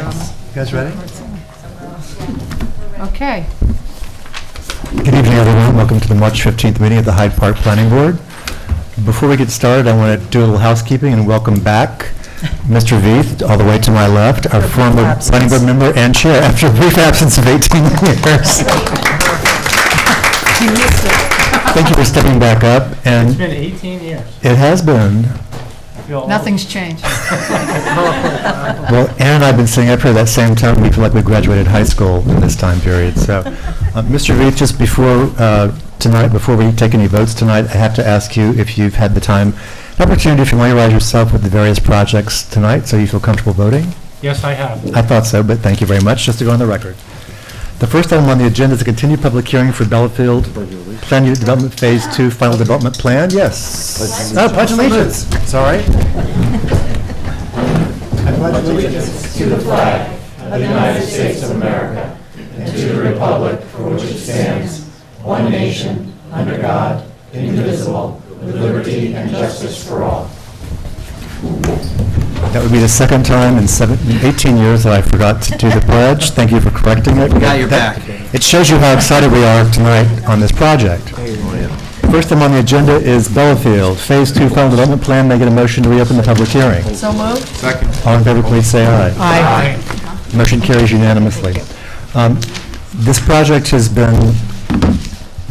You guys ready? Okay. Good evening, everyone. Welcome to the March 15th meeting of the Hyde Park Planning Board. Before we get started, I want to do a little housekeeping and welcome back Mr. Veith, all the way to my left, our former planning board member and chair after a brief absence of 18 years. Thank you for stepping back up. And It's been 18 years. it has been. I feel old. Nothing's changed. Well, Ann and I have been sitting up here that same time. We feel like we graduated high school in this time period. So, Mr. Veith, just before tonight, before we take any votes tonight, I have to ask you if you've had the time, an opportunity to familiarize yourself with the various projects tonight, so you feel comfortable voting. Yes, I have. I thought so, but thank you very much. Just to go on the record. The first item on the agenda is a continued public hearing for Bellafield Plan Unit Development Phase 2 Final Development Plan. Yes. Oh, pledge allegiance. Sorry. I pledge allegiance to the flag of the United States of America and to the republic for which it stands, one nation, under God, indivisible, with liberty and justice for all. That would be the second time in 18 years that I forgot to do the pledge. Thank you for correcting it. Yeah, you're back. It shows you how excited we are tonight on this project. First item on the agenda is Bellafield Phase 2 Final Development Plan. May I get a motion to reopen the public hearing? So moved? Second. All in favor, please say aye. Aye. Motion carries unanimously. This project has been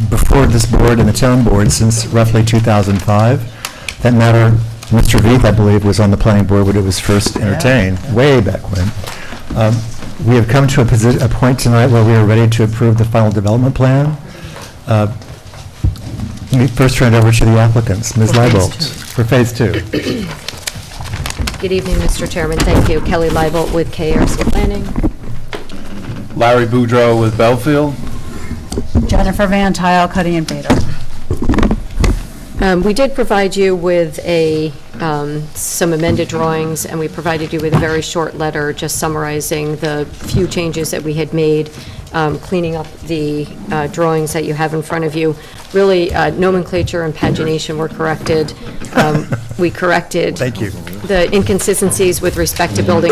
before this board and the town board since roughly 2005. That matter, Mr. Veith, I believe, was on the planning board when it was first entertained, way back when. We have come to a point tonight where we are ready to approve the final development plan. Let me first turn it over to the applicants. Ms. Leibold, for Phase 2. Good evening, Mr. Chairman. Thank you. Kelly Leibold with KRC Planning. Larry Boudreau with Belfield. Jennifer Van Tile, Cuddy and Bader. We did provide you with some amended drawings, and we provided you with a very short letter just summarizing the few changes that we had made, cleaning up the drawings that you have in front of you. Really, nomenclature and pagination were corrected. We corrected Thank you. the inconsistencies with respect to building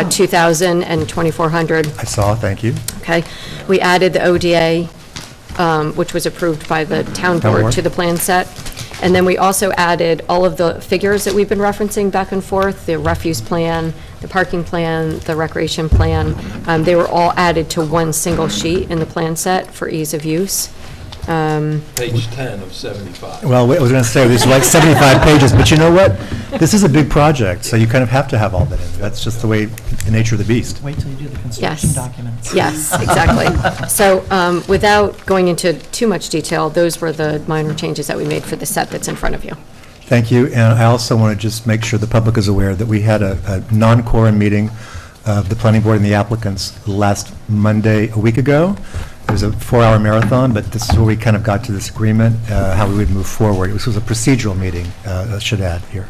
2,000 and 2,400. I saw, thank you. Okay. We added the ODA, which was approved by the town board, to the plan set. And then we also added all of the figures that we've been referencing back and forth, the refuse plan, the parking plan, the recreation plan. They were all added to one single sheet in the plan set for ease of use. Page 10 of 75. Well, I was going to say, there's like 75 pages, but you know what? This is a big project, so you kind of have to have all that in. That's just the way, the nature of the beast. Wait till you do the construction Yes. documents. Yes, exactly. So without going into too much detail, those were the minor changes that we made for the set that's in front of you. Thank you, and I also want to just make sure the public is aware that we had a non-quorum meeting of the planning board and the applicants last Monday, a week ago. It was a 4-hour marathon, but this is where we kind of got to this agreement, how we would move forward. This was a procedural meeting, I should add here.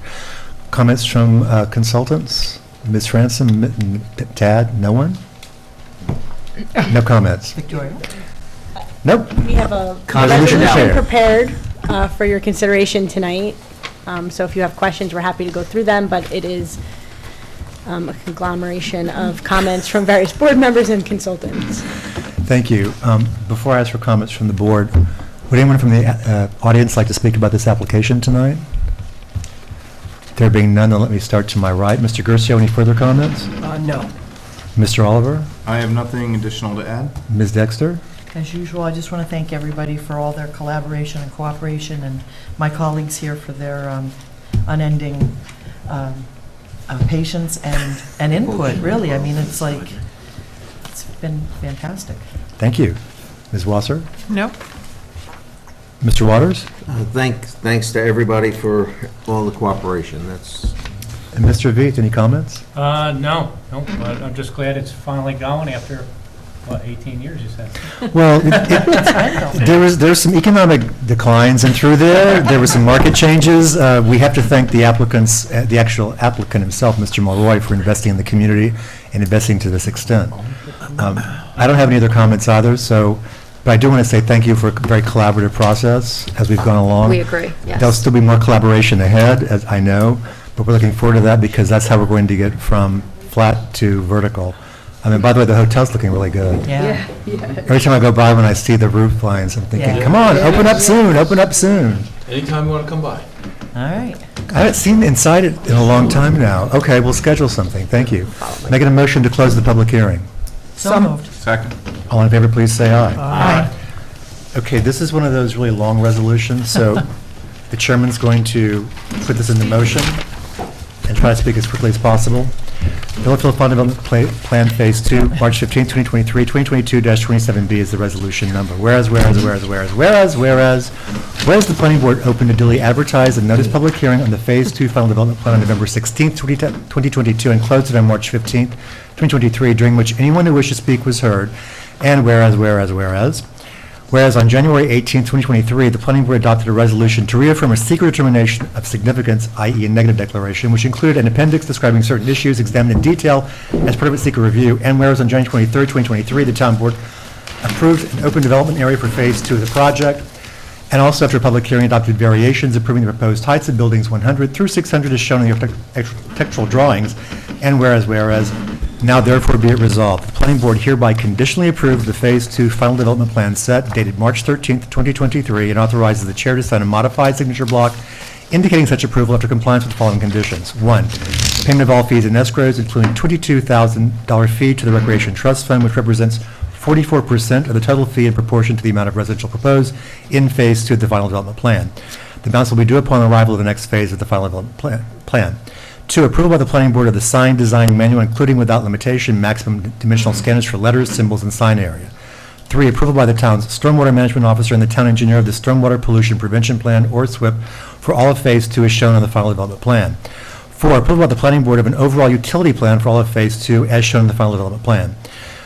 Comments from consultants? Ms. Ransom, Tad, no one? No comments? Victoria? Nope. We have a Resolution resolution prepared. prepared for your consideration tonight. So if you have questions, we're happy to go through them, but it is a conglomeration of comments from various board members and consultants. Thank you. Before I ask for comments from the board, would anyone from the audience like to speak about this application tonight? There being none, then let me start to my right. Mr. Gercio, any further comments? No. Mr. Oliver? I have nothing additional to add. Ms. Dexter? As usual, I just want to thank everybody for all their collaboration and cooperation, and my colleagues here for their unending patience and input, really. I mean, it's been fantastic. Thank you. Ms. Wasser? Nope. Mr. Waters? Thanks to everybody for all the cooperation. That's And Mr. Veith, any comments? No, but I'm just glad it's finally going after, 18 years, you said? Well, there's some economic declines, and through there were some market changes. We have to thank the applicants, the actual applicant himself, Mr. Mulroy, for investing in the community and investing to this extent. I don't have any other comments either, but I do want to say thank you for a very collaborative process as we've gone along. We agree, yes. There'll still be more collaboration ahead, as I know, but we're looking forward to that because that's how we're going to get from flat to vertical. I mean, by the way, the hotel's looking really good. Yeah. Every time I go by, when I see the roof lines, I'm thinking, Yeah. come on, open up soon, open up soon. Anytime you want to come by. All right. I haven't seen inside it in a long time now. Okay, we'll schedule something, thank you. Making a motion to close the public hearing. So moved. Second. All in favor, please say aye. Aye. Okay, this is one of those really long resolutions, so the chairman's going to put this into motion and try to speak as quickly as possible. Village Fund Development Plan Phase 2, March 15, 2023, 2022-27B is the resolution number. Whereas the planning board opened a duly advertised and noticed public hearing on the Phase 2 Final Development Plan on November 16, 2022, and closed it on March 15, 2023, during which anyone who wished to speak was heard. And whereas on January 18, 2023, the planning board adopted a resolution to reaffirm a secret determination of significance, i.e. a negative declaration, which included an appendix describing certain issues examined in detail as part of its secret review. And whereas on January 23, 2023, the town board approved an open development area for Phase 2 of the project, and also after a public hearing adopted variations approving the proposed heights of buildings 100 through 600 as shown in the architectural drawings. And whereas, now therefore be it resolved, the planning board hereby conditionally approved the Phase 2 Final Development Plan set dated March 13th, 2023, and authorizes the chair to sign a modified signature block indicating such approval after compliance with the following conditions. 1, payment of all fees and escrows, including $22,000 fee to the Recreation Trust Fund, which represents 44% of the total fee in proportion to the amount of residential proposed in Phase 2 of the Final Development Plan. The amounts will be due upon arrival of the next phase of the Final Development Plan. 2, approval by the planning board of the sign design manual, including without limitation maximum dimensional standards for letters, symbols, and sign area. 3, approval by the town's stormwater management officer and the town engineer of the Stormwater Pollution Prevention Plan, or SWIP, for all of Phase 2 as shown on the Final Development Plan. 4, approval by the planning board of an overall utility plan for all of Phase 2 as shown in the Final Development Plan.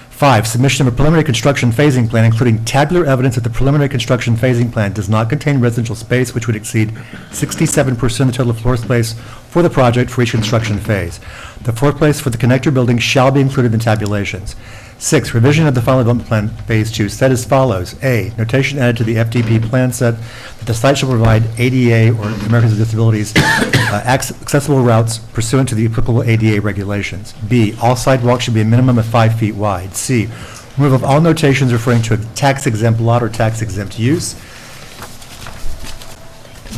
5, submission of a preliminary construction phasing plan, including tabular evidence that the preliminary construction phasing plan does not contain residential space which would exceed 67% of the total floor space for the project for each construction phase. The floor space for the connector building shall be included in tabulations. 6, revision of the Final Development Plan Phase 2 set as follows. A, notation added to the FDP plan set that the site shall provide ADA or Americans with Disabilities accessible routes pursuant to the applicable ADA regulations. B, all sidewalks should be a minimum of 5 feet wide. C, removal of all notations referring to a tax-exempt lot or tax-exempt use.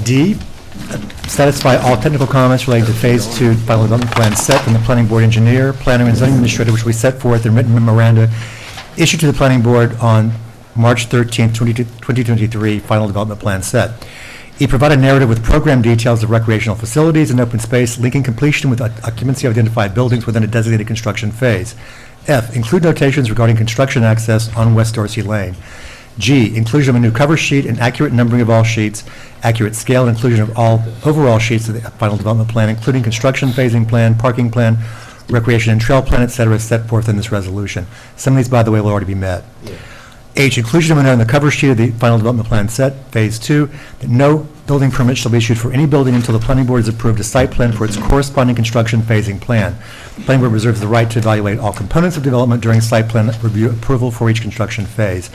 D, satisfy all technical comments relating to Phase 2 Final Development Plan set from the planning board engineer, planner, and zoning administrator, which we set forth in written memoranda issued to the planning board on March 13, 2023, Final Development Plan set. E, provide a narrative with program details of recreational facilities and open space linking completion with occupancy of identified buildings within a designated construction phase. F, include notations regarding construction access on West Dorsey Lane. G, inclusion of a new cover sheet and accurate numbering of all sheets, accurate scale and inclusion of all overall sheets of the Final Development Plan, including construction phasing plan, parking plan, recreation and trail plan, et cetera, set forth in this resolution. Some of these, by the way, will already be met. H, inclusion of a note on the cover sheet of the Final Development Plan set, Phase 2, that no building permit shall be issued for any building until the planning board has approved a site plan for its corresponding construction phasing plan. The planning board reserves the right to evaluate all components of development during site plan review approval for each construction phase.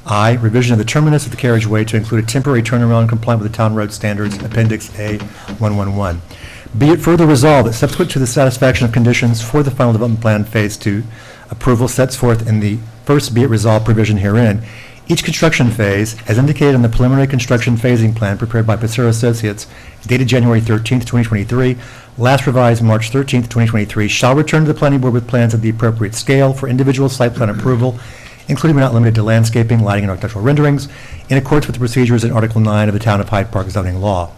I, revision of the terminus of the carriageway to include a temporary turnaround compliant with the town road standards, Appendix A111. Be it further resolved that subsequent to the satisfaction of conditions for the Final Development Plan Phase 2 approval sets forth in the first be it resolved provision herein, each construction phase, as indicated in the preliminary construction phasing plan prepared by Passero Associates, dated January 13th, 2023, last revised March 13th, 2023, shall return to the planning board with plans of the appropriate scale for individual site plan approval, including but not limited to landscaping, lighting, and architectural renderings, in accordance with the procedures in Article 9 of the Town of Hyde Park zoning law.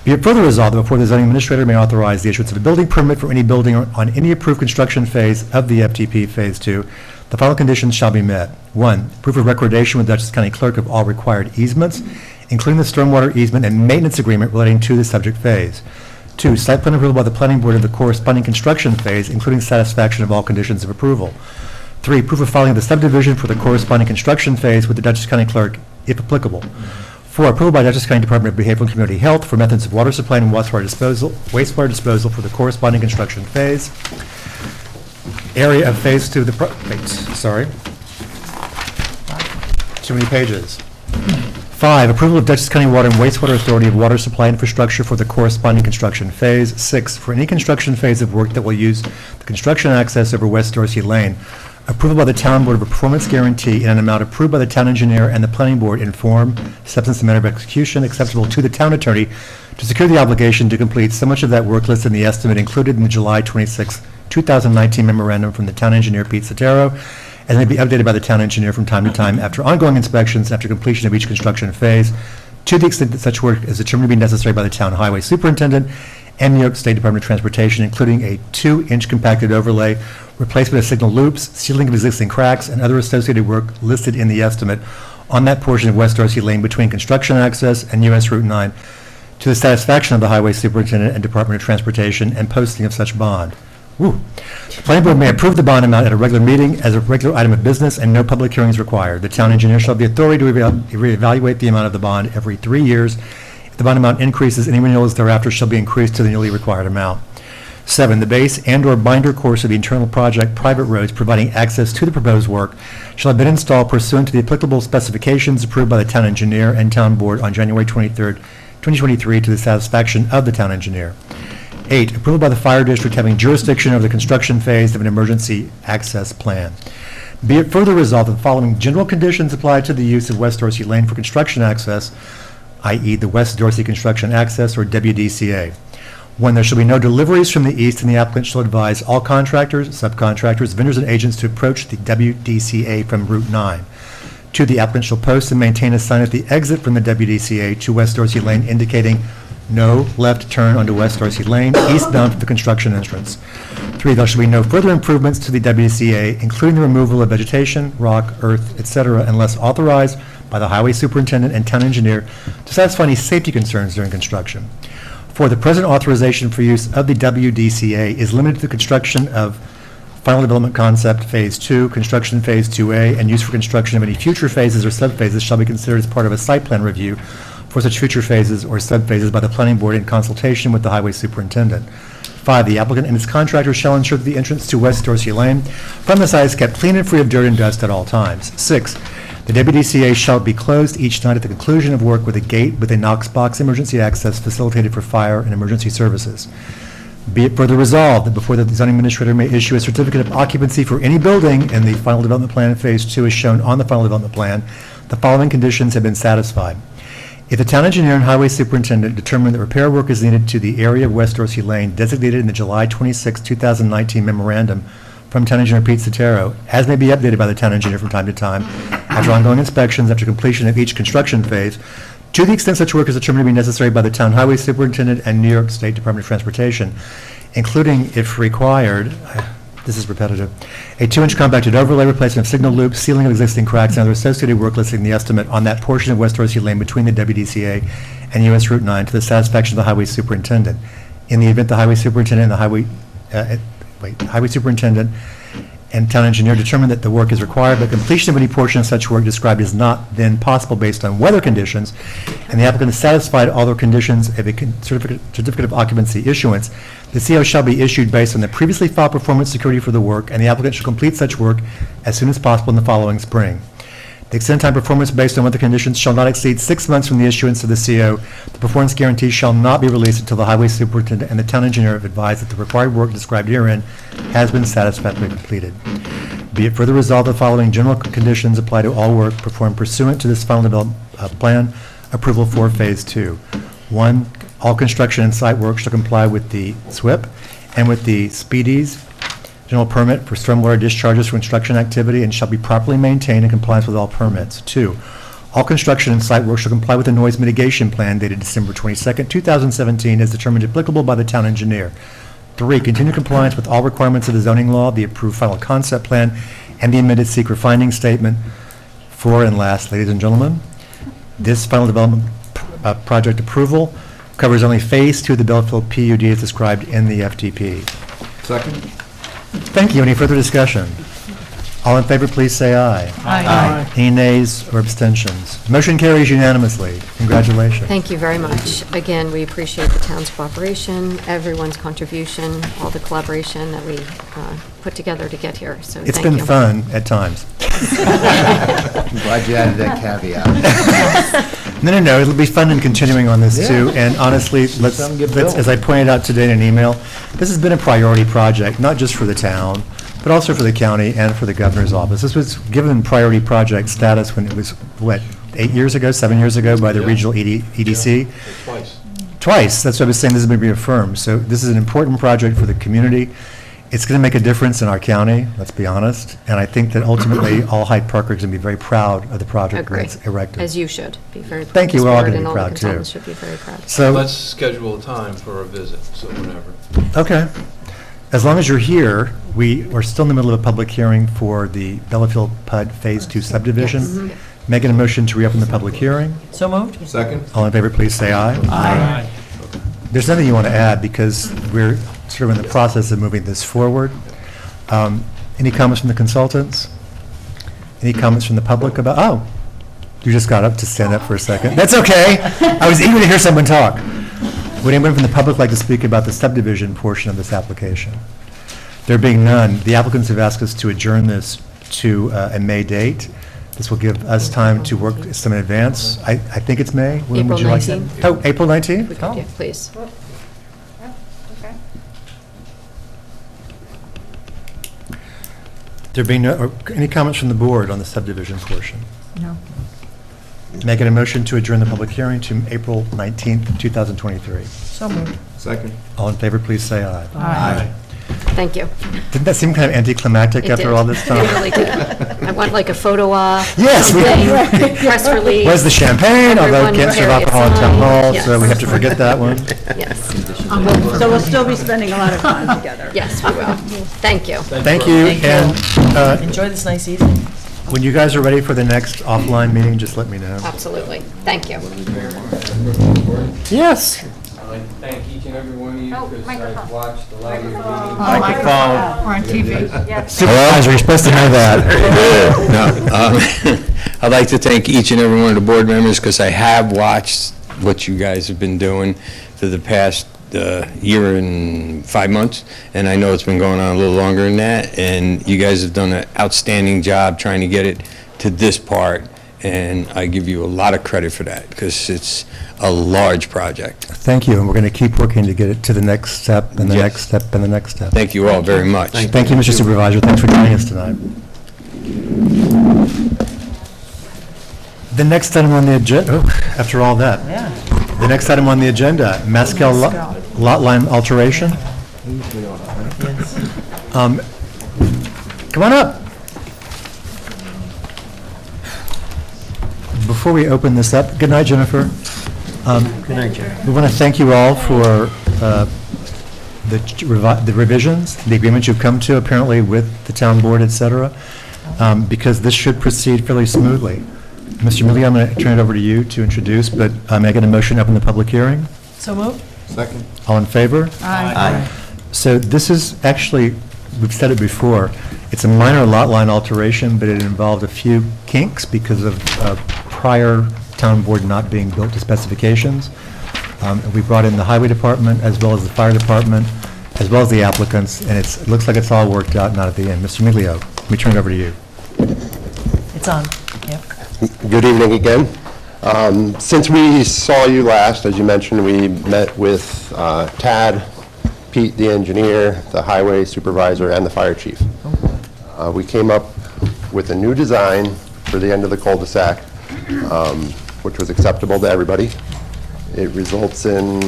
Be it further resolved that before the zoning administrator may authorize the issuance of a building permit for any building on any approved construction phase of the FDP Phase 2, the following conditions shall be met. 1, proof of recordation with Dutchess County Clerk of all required easements, including the stormwater easement and maintenance agreement relating to the subject phase. 2, site plan approval by the planning board of the corresponding construction phase, including satisfaction of all conditions of approval. 3, proof of filing of the subdivision for the corresponding construction phase with the Dutchess County Clerk, if applicable. 4, approval by Dutchess County Department of Behavioral and Community Health for methods of water supply and wastewater disposal for the corresponding construction phase. Area of Phase 2 of the sorry. Too many pages. 5, approval of Dutchess County Water and Wastewater Authority of water supply infrastructure for the corresponding construction phase. 6, for any construction phase of work that will use the construction access over West Dorsey Lane, approval by the Town Board of a performance guarantee in an amount approved by the Town Engineer and the Planning Board in form, substance, and manner of execution acceptable to the Town Attorney to secure the obligation to complete so much of that work listed in the estimate included in the July 26, 2019 memorandum from the Town Engineer Pete Sotero, and may be updated by the Town Engineer from time to time after ongoing inspections after completion of each construction phase, to the extent that such work is determined to be necessary by the Town Highway Superintendent and New York State Department of Transportation, including a 2-inch compacted overlay, replacement of signal loops, sealing of existing cracks, and other associated work listed in the estimate on that portion of West Dorsey Lane between construction access and US Route 9 to the satisfaction of the Highway Superintendent and Department of Transportation, and posting of such bond. Woo. The Planning Board may approve the bond amount at a regular meeting as a regular item of business, and no public hearing is required. The Town Engineer shall have the authority to reevaluate the amount of the bond every 3 years. If the bond amount increases, any renewals thereafter shall be increased to the newly required amount. 7, the base and/or binder course of the internal project private roads providing access to the proposed work shall have been installed pursuant to the applicable specifications approved by the Town Engineer and Town Board on January 23rd, 2023 to the satisfaction of the Town Engineer. 8, approval by the Fire District having jurisdiction over the construction phase of an emergency access plan. Be it further resolved that the following general conditions apply to the use of West Dorsey Lane for construction access, i.e. the West Dorsey Construction Access, or WDCA. 1, there shall be no deliveries from the east, and the applicant shall advise all contractors, subcontractors, vendors, and agents to approach the WDCA from Route 9. 2, the applicant shall post and maintain a sign at the exit from the WDCA to West Dorsey Lane indicating no left turn onto West Dorsey Lane, eastbound for the construction entrance. 3, there shall be no further improvements to the WDCA, including the removal of vegetation, rock, earth, etc., unless authorized by the Highway Superintendent and Town Engineer to satisfy any safety concerns during construction. 4, the present authorization for use of the WDCA is limited to the construction of Final Development Concept Phase 2, Construction Phase 2A, and use for construction of any future phases or subphases shall be considered as part of a site plan review for such future phases or subphases by the Planning Board in consultation with the Highway Superintendent. 5, the applicant and its contractor shall ensure that the entrance to West Dorsey Lane from the site is kept clean and free of dirt and dust at all times. 6, the WDCA shall be closed each night at the conclusion of work with a gate with a Knox box emergency access facilitated for fire and emergency services. Be it further resolved that before the zoning administrator may issue a certificate of occupancy for any building in the Final Development Plan in Phase 2 as shown on the Final Development Plan, the following conditions have been satisfied. If the Town Engineer and Highway Superintendent determine that repair work is needed to the area of West Dorsey Lane designated in the July 26, 2019 memorandum from Town Engineer Pete Sotero, as may be updated by the Town Engineer from time to time, after ongoing inspections after completion of each construction phase, to the extent such work is determined to be necessary by the Town Highway Superintendent and New York State Department of Transportation, including, if required, this is repetitive, a 2-inch compacted overlay, replacement of signal loops, sealing of existing cracks, and other associated work listed in the estimate on that portion of West Dorsey Lane between the WDCA and US Route 9 to the satisfaction of the Highway Superintendent. In the event the Highway Superintendent and the Highway Superintendent and Town Engineer determine that the work is required, but completion of any portion of such work described is not then possible based on weather conditions, and the applicant has satisfied all the conditions of a certificate of occupancy issuance, the CO shall be issued based on the previously filed performance security for the work, and the applicant shall complete such work as soon as possible in the following spring. The extended time performance based on weather conditions shall not exceed 6 months from the issuance of the CO. The performance guarantee shall not be released until the Highway Superintendent and the Town Engineer have advised that the required work described herein has been satisfactorily completed. Be it further resolved, the following general conditions apply to all work performed pursuant to this Final Development Plan approval for Phase 2. 1, all construction and site work shall comply with the SWIP and with the SPEEDs general permit for stormwater discharges for construction activity and shall be properly maintained in compliance with all permits. 2, all construction and site work shall comply with the noise mitigation plan dated December 22nd, 2017 as determined applicable by the Town Engineer. 3, continue compliance with all requirements of the zoning law, the approved final concept plan, and the amended secret finding statement. 4, and last, ladies and gentlemen, this final development project approval covers only Phase 2 of the Belfield PUD as described in the FDP. Second? Thank you. Any further discussion? All in favor, please say aye. Aye. Any nays or abstentions? Motion carries unanimously. Congratulations. Thank you very much. Again, we appreciate the town's cooperation, everyone's contribution, all the collaboration that we put together to get here, so thank you. It's been fun at times. I'm glad you added that caveat. No, it'll be fun and continuing on this too, and honestly, let's, as I pointed out today in an email, this has been a priority project, not just for the town, but also for the county and for the governor's office. This was given priority project status when it was, 7 years ago by the regional EDC? Twice. Twice, that's what I was saying, this has been reaffirmed. So this is an important project for the community. It's going to make a difference in our county, let's be honest, and I think that ultimately, all Hyde Parkers are going to be very proud of the project when Agree. it's erected. As you should be very proud. Thank you, This we're all board gonna be and all the proud, too. consultants should be very proud. So, Let's schedule a time for a visit, so whenever. okay. As long as you're here, we are still in the middle of a public hearing for the Bellafield PUD Phase 2 subdivision. Making a motion to reopen the public hearing. So moved? Second? All in favor, please say aye. Aye. There's nothing you want to add because we're sort of in the process of moving this forward. Any comments from the consultants? Any comments from the public about, oh, you just got up to stand up for a second. That's okay. I was eager to hear someone talk. Would anyone from the public like to speak about the subdivision portion of this application? There being none, the applicants have asked us to adjourn this to a May date. This will give us time to work some in advance. I think it's May. When would April you like that? 19th. Oh, April 19th? If we could, yeah, please. There being no, or any comments from the board on the subdivision portion? No. Making a motion to adjourn the public hearing to April 19th, 2023. So moved. Second. All in favor, please say aye. Aye. Thank you. Didn't that seem kind of anticlimactic It after did. all this time? It really did. I want like a photo op. Yes, we- something, press release. Where's the champagne? Although Everyone can't serve carry a alcohol in town sign. hall, Yes. so we have to forget that one. Yes, So we'll still be spending a lot of time together. yes, we will. Thank you. Thank you, and Enjoy this nice evening. when you guys are ready for the next offline meeting, just let me know. Absolutely. Thank you. Yes. I'd like to thank each and every one of you Oh, because microphone. I've watched a lot of your meetings. Microphone. We're on TV. Supervisor, you're supposed to know that. I'd like to thank each and every one of the board members because I have watched what you guys have been doing for the past year and 5 months, and I know it's been going on a little longer than that, and you guys have done an outstanding job trying to get it to this part, and I give you a lot of credit for that because it's a large project. Thank you, and we're going to keep working to get it to the next step, and the Yes. next step, and the next step. Thank you all very much. Thank you, Mr. Supervisor. Thanks for joining us tonight. The next item on the agenda, after all that, Yeah. the next item on the agenda, Maskel lot line alteration. Yes. Come on up. Before we open this up, good night, Jennifer. Good night, Jennifer. We want to thank you all for the revisions, the agreements you've come to apparently with the town board, et cetera, because this should proceed fairly smoothly. Mr. Milley, I'm going to turn it over to you to introduce, but I'm making a motion to open the public hearing. So moved? Second. All in favor? Aye. So this is actually, we've said it before, it's a minor lot line alteration, but it involved a few kinks because of prior town board not being built to specifications. We brought in the highway department, as well as the fire department, as well as the applicants, and it looks like it's all worked out, not at the end. Mr. Miglio, let me turn it over to you. It's on. Yep. Good evening again. Since we saw you last, as you mentioned, we met with Tad, Pete, the engineer, the highway supervisor, and the fire chief. We came up with a new design for the end of the cul-de-sac, which was acceptable to everybody. It results in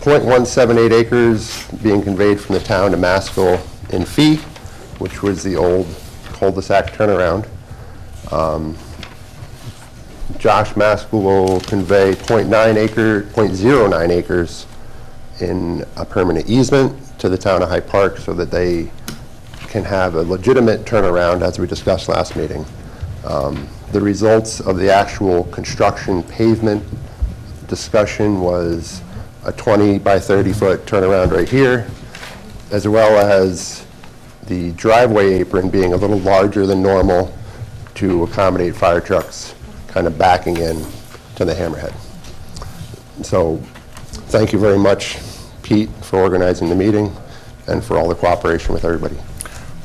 .178 acres being conveyed from the town to Maskell in fee, which was the old cul-de-sac turnaround. Josh Maskell will convey .09 acres in a permanent easement to the town of Hyde Park so that they can have a legitimate turnaround, as we discussed last meeting. The results of the actual construction pavement discussion was a 20 by 30 foot turnaround right here, as well as the driveway apron being a little larger than normal to accommodate fire trucks kind of backing in to the hammerhead. So thank you very much, Pete, for organizing the meeting and for all the cooperation with everybody.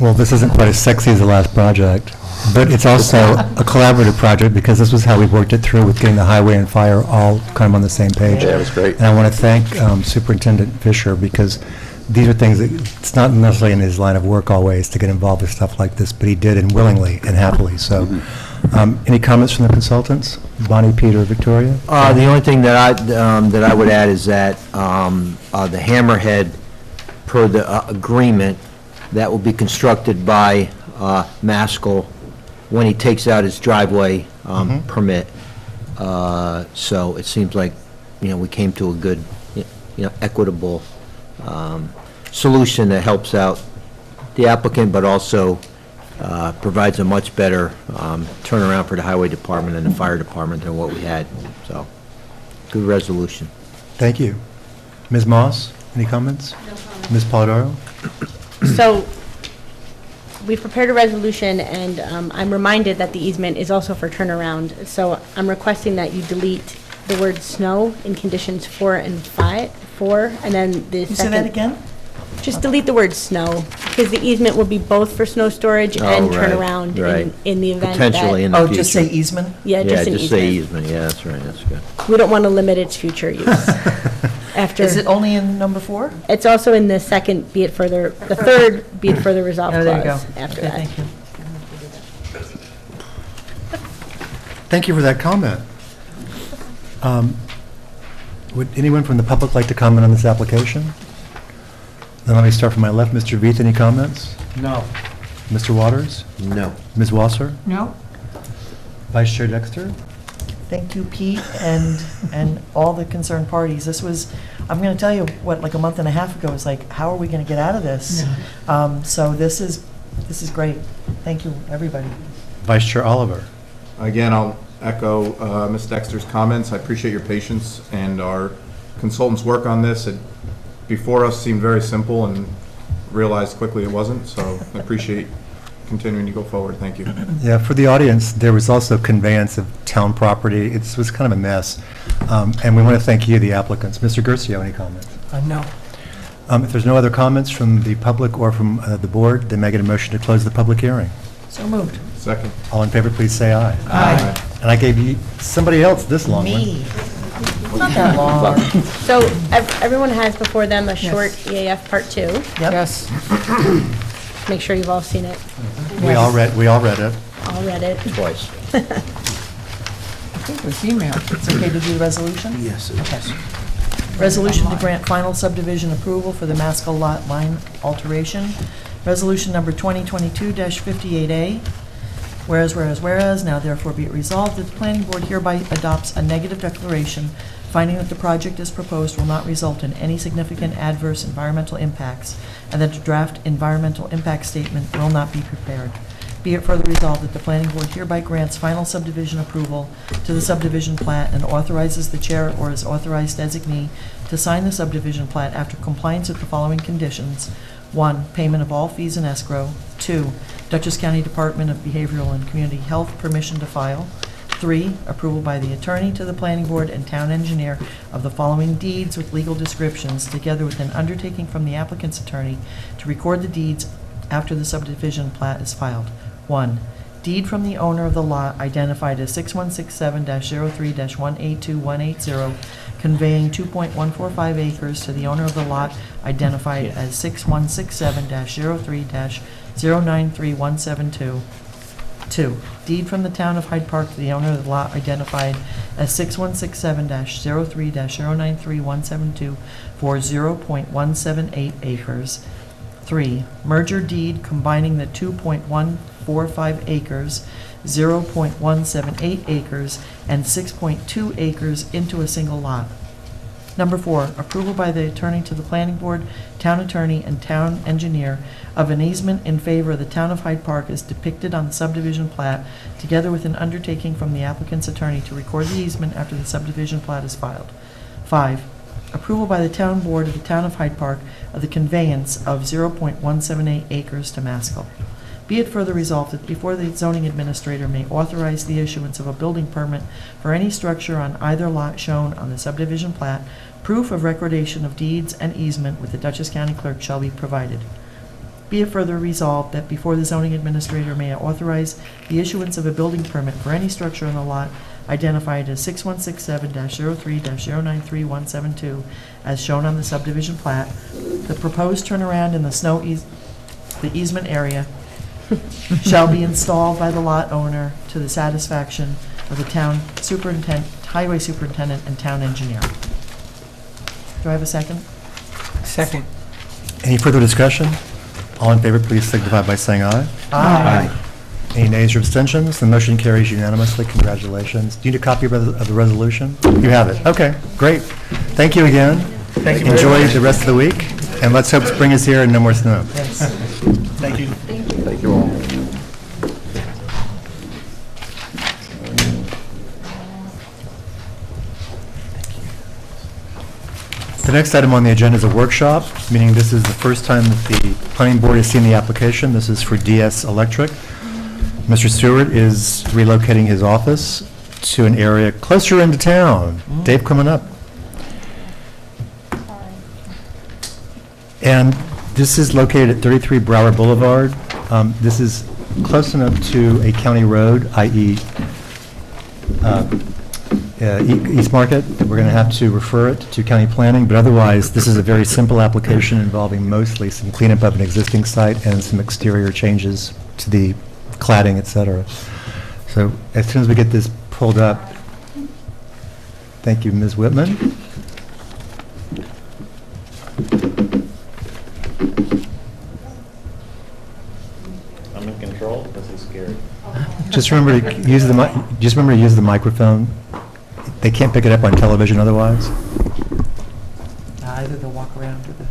Well, this isn't quite as sexy as the last project. But it's also a collaborative project, because this was how we worked it through with getting the highway and fire all kind of on the same page. Yeah, it was great. And I want to thank Superintendent Fisher, because these are things that, it's not necessarily in his line of work always to get involved with stuff like this, but he did, and willingly and happily, so. Any comments from the consultants? Bonnie, Peter, Victoria? The only thing that I would add is that the hammerhead, per the agreement, that will be constructed by Maskell when he takes out his driveway permit. So it seems like, we came to a good, equitable solution that helps out the applicant, but also provides a much better turnaround for the highway department and the fire department than what we had. So, good resolution. Thank you. Ms. Moss, any comments? No comments. Ms. Polidoro? So, we've prepared a resolution, and I'm reminded that the easement is also for turnaround. So I'm requesting that you delete the word snow in conditions 4 and 4, and then the You say second. that again? Just delete the word snow, because the easement will be both for snow storage and Oh, right, turnaround right. in the event that. Potentially in the Oh, future. just say easement? Yeah, just an just say easement. easement, yeah, that's right, that's good. We don't want to limit its future use. After. Is it only in number 4? It's also in the second, the third, be it further resolved Oh, there you go. clause after Okay, that. thank you. Thank you for that comment. Would anyone from the public like to comment on this application? Then let me start from my left. Mr. Veith, any comments? No. Mr. Waters? No. Ms. Wasser? No? Vice Chair Dexter? Thank you, Pete, and all the concerned parties. This was, I'm going to tell you, like a month and a half ago, it was like, how are we going to get out of this? So this is great. Thank you, everybody. Vice Chair Oliver? Again, I'll echo Ms. Dexter's comments. I appreciate your patience and our consultants' work on this. It, before us, seemed very simple and realized quickly it wasn't, so I appreciate continuing to go forward. Thank you. Yeah, for the audience, there was also conveyance of town property. It was kind of a mess. And we want to thank you, the applicants. Mr. Guercio, any comments? No. If there's no other comments from the public or from the board, then may I get a motion to close the public hearing? So moved. Second. All in favor, please say aye. Aye. And I gave you somebody else this long one. Me. Not that long. So everyone has before them a short EAF Part 2. Yep. Yes. Make sure you've all seen it, We all read it. all read it. Twice. I think it was emailed. It's okay to do the resolution? Yes, it is. Resolution to grant final subdivision approval for the Maskell lot line alteration. Resolution number 2022-58A. Whereas, now therefore be it resolved that the planning board hereby adopts a negative declaration finding that the project as proposed will not result in any significant adverse environmental impacts, and that a draft environmental impact statement will not be prepared. Be it further resolved that the planning board hereby grants final subdivision approval to the subdivision plat and authorizes the chair or his authorized designee to sign the subdivision plat after compliance with the following conditions. 1, payment of all fees in escrow. 2, Dutchess County Department of Behavioral and Community Health permission to file. 3, approval by the attorney to the planning board and town engineer of the following deeds with legal descriptions, together with an undertaking from the applicant's attorney to record the deeds after the subdivision plat is filed. 1, deed from the owner of the lot identified as 6167-03-182180, conveying 2.145 acres to the owner of the lot identified as 6167-03-093172. 2, deed from the town of Hyde Park to the owner of the lot identified as 6167-03-093172 for 0.178 acres. 3, merger deed combining the 2.145 acres, 0.178 acres, and 6.2 acres into a single lot. Number 4, approval by the attorney to the planning board, town attorney, and town engineer of an easement in favor of the town of Hyde Park as depicted on the subdivision plat, together with an undertaking from the applicant's attorney to record the easement after the subdivision plat is filed. 5, approval by the town board of the town of Hyde Park of the conveyance of 0.178 acres to Maskell. Be it further resolved that before the zoning administrator may authorize the issuance of a building permit for any structure on either lot shown on the subdivision plat, proof of recordation of deeds and easement with the Dutchess County Clerk shall be provided. Be it further resolved that before the zoning administrator may authorize the issuance of a building permit for any structure on the lot identified as 6167-03-093172, as shown on the subdivision plat, the proposed turnaround in the easement area shall be installed by the lot owner to the satisfaction of the town superintendent, highway superintendent, and town engineer. Do I have a second? Second. Any further discussion? All in favor, please signify by saying aye. Aye. Any nays or abstentions? The motion carries unanimously. Congratulations. Do you need a copy of the resolution? You have it. Okay, great. Thank you again. Thank you very Enjoy much. the rest of the week, and let's hope spring is here and no more snow. Yes. Thank you. Thank you all. The next item on the agenda is a workshop, meaning this is the first time that the planning board has seen the application. This is for DS Electric. Mr. Stewart is relocating his office to an area closer into town. Dave, coming up. And this is located at 33 Brower Boulevard. This is close enough to a county road, i.e. East Market, that we're going to have to refer it to county planning, but otherwise, this is a very simple application involving mostly some cleanup of an existing site and some exterior changes to the cladding, et cetera. So as soon as we get this pulled up, thank you, Ms. Whitman. I'm in control. This is scary. Just remember to use the microphone. They can't pick it up on television otherwise. Either the walk around or the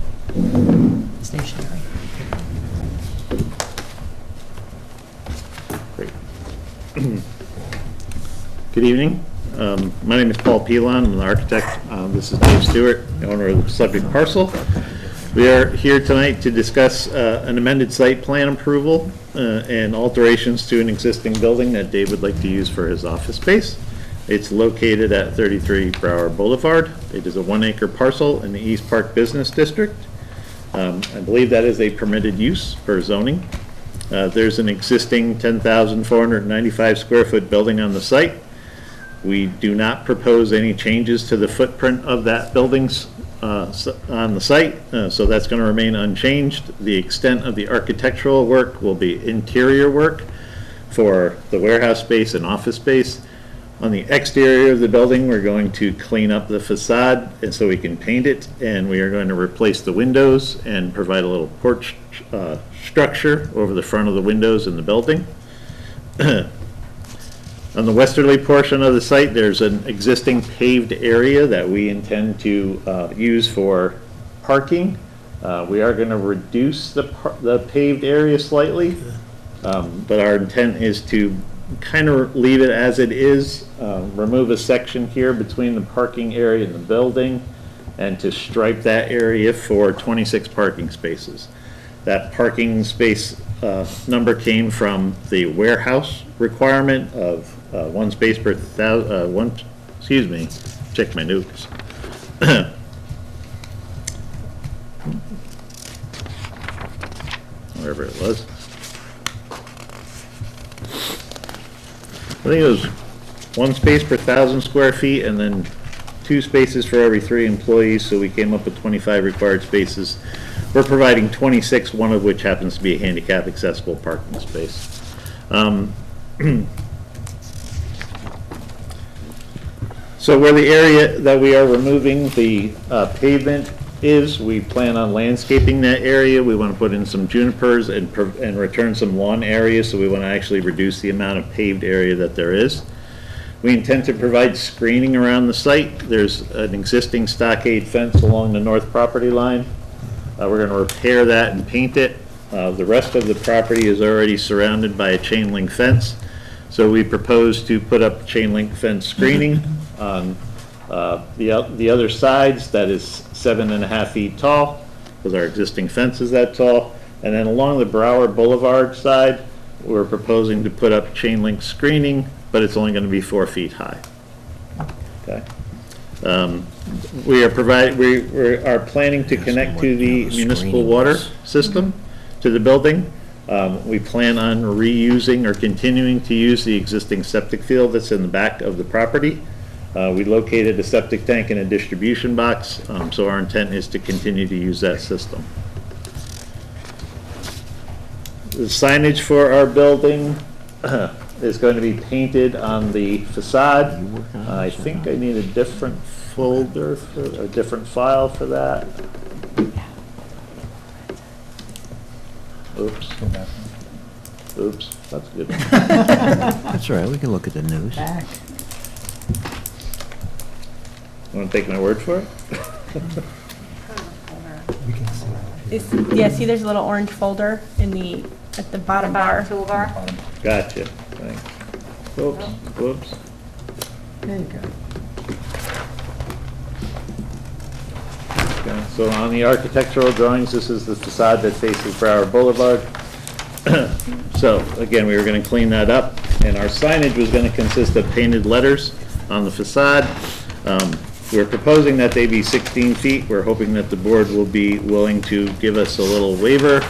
stationary. Great. Good evening. My name is Paul Pilon. I'm the architect. This is Dave Stewart, the owner of the subject parcel. We are here tonight to discuss an amended site plan approval and alterations to an existing building that Dave would like to use for his office space. It's located at 33 Brower Boulevard. It is a 1-acre parcel in the East Park Business District. I believe that is a permitted use for zoning. There's an existing 10,495 square foot building on the site. We do not propose any changes to the footprint of that building's on the site, so that's going to remain unchanged. The extent of the architectural work will be interior work for the warehouse space and office space. On the exterior of the building, we're going to clean up the facade and so we can paint it, and we are going to replace the windows and provide a little porch structure over the front of the windows in the building. On the westerly portion of the site, there's an existing paved area that we intend to use for parking. We are going to reduce the paved area slightly, but our intent is to kind of leave it as it is, remove a section here between the parking area and the building, and to stripe that area for 26 parking spaces. That parking space number came from the warehouse requirement of 1 space per thousand, excuse me, check my notes. Wherever it was. I think it was 1 space per 1,000 square feet and then 2 spaces for every 3 employees, so we came up with 25 required spaces. We're providing 26, one of which happens to be a handicap accessible parking space. So where the area that we are removing the pavement is, we plan on landscaping that area. We want to put in some junipers and return some lawn area, so we want to actually reduce the amount of paved area that there is. We intend to provide screening around the site. There's an existing stockade fence along the north property line. We're going to repair that and paint it. The rest of the property is already surrounded by a chain link fence, so we propose to put up chain link fence screening on the other sides. That is 7.5 feet tall, because our existing fence is that tall. And then along the Brower Boulevard side, we're proposing to put up chain link screening, but it's only going to be 4 feet high. Okay. We are planning to connect to the municipal water system. to the building. We plan on reusing or continuing to use the existing septic field that's in the back of the property. We located a septic tank and a distribution box, so our intent is to continue to use that system. The signage for our building is going to be painted on the facade. I think I need a different folder, a different file for that. Oops. Oops, that's good. That's all right, we can look at the news. Back. Want to take my word for it? Yeah, see there's a little orange folder at the bottom bar. Toolbar. Gotcha, thanks. Whoops, whoops. There you go. Okay, so on the architectural drawings, this is the facade that's facing Broward Boulevard. So, again, we were gonna clean that up, and our signage was gonna consist of painted letters on the facade. We're proposing that they be 16 feet. We're hoping that the board will be willing to give us a little waiver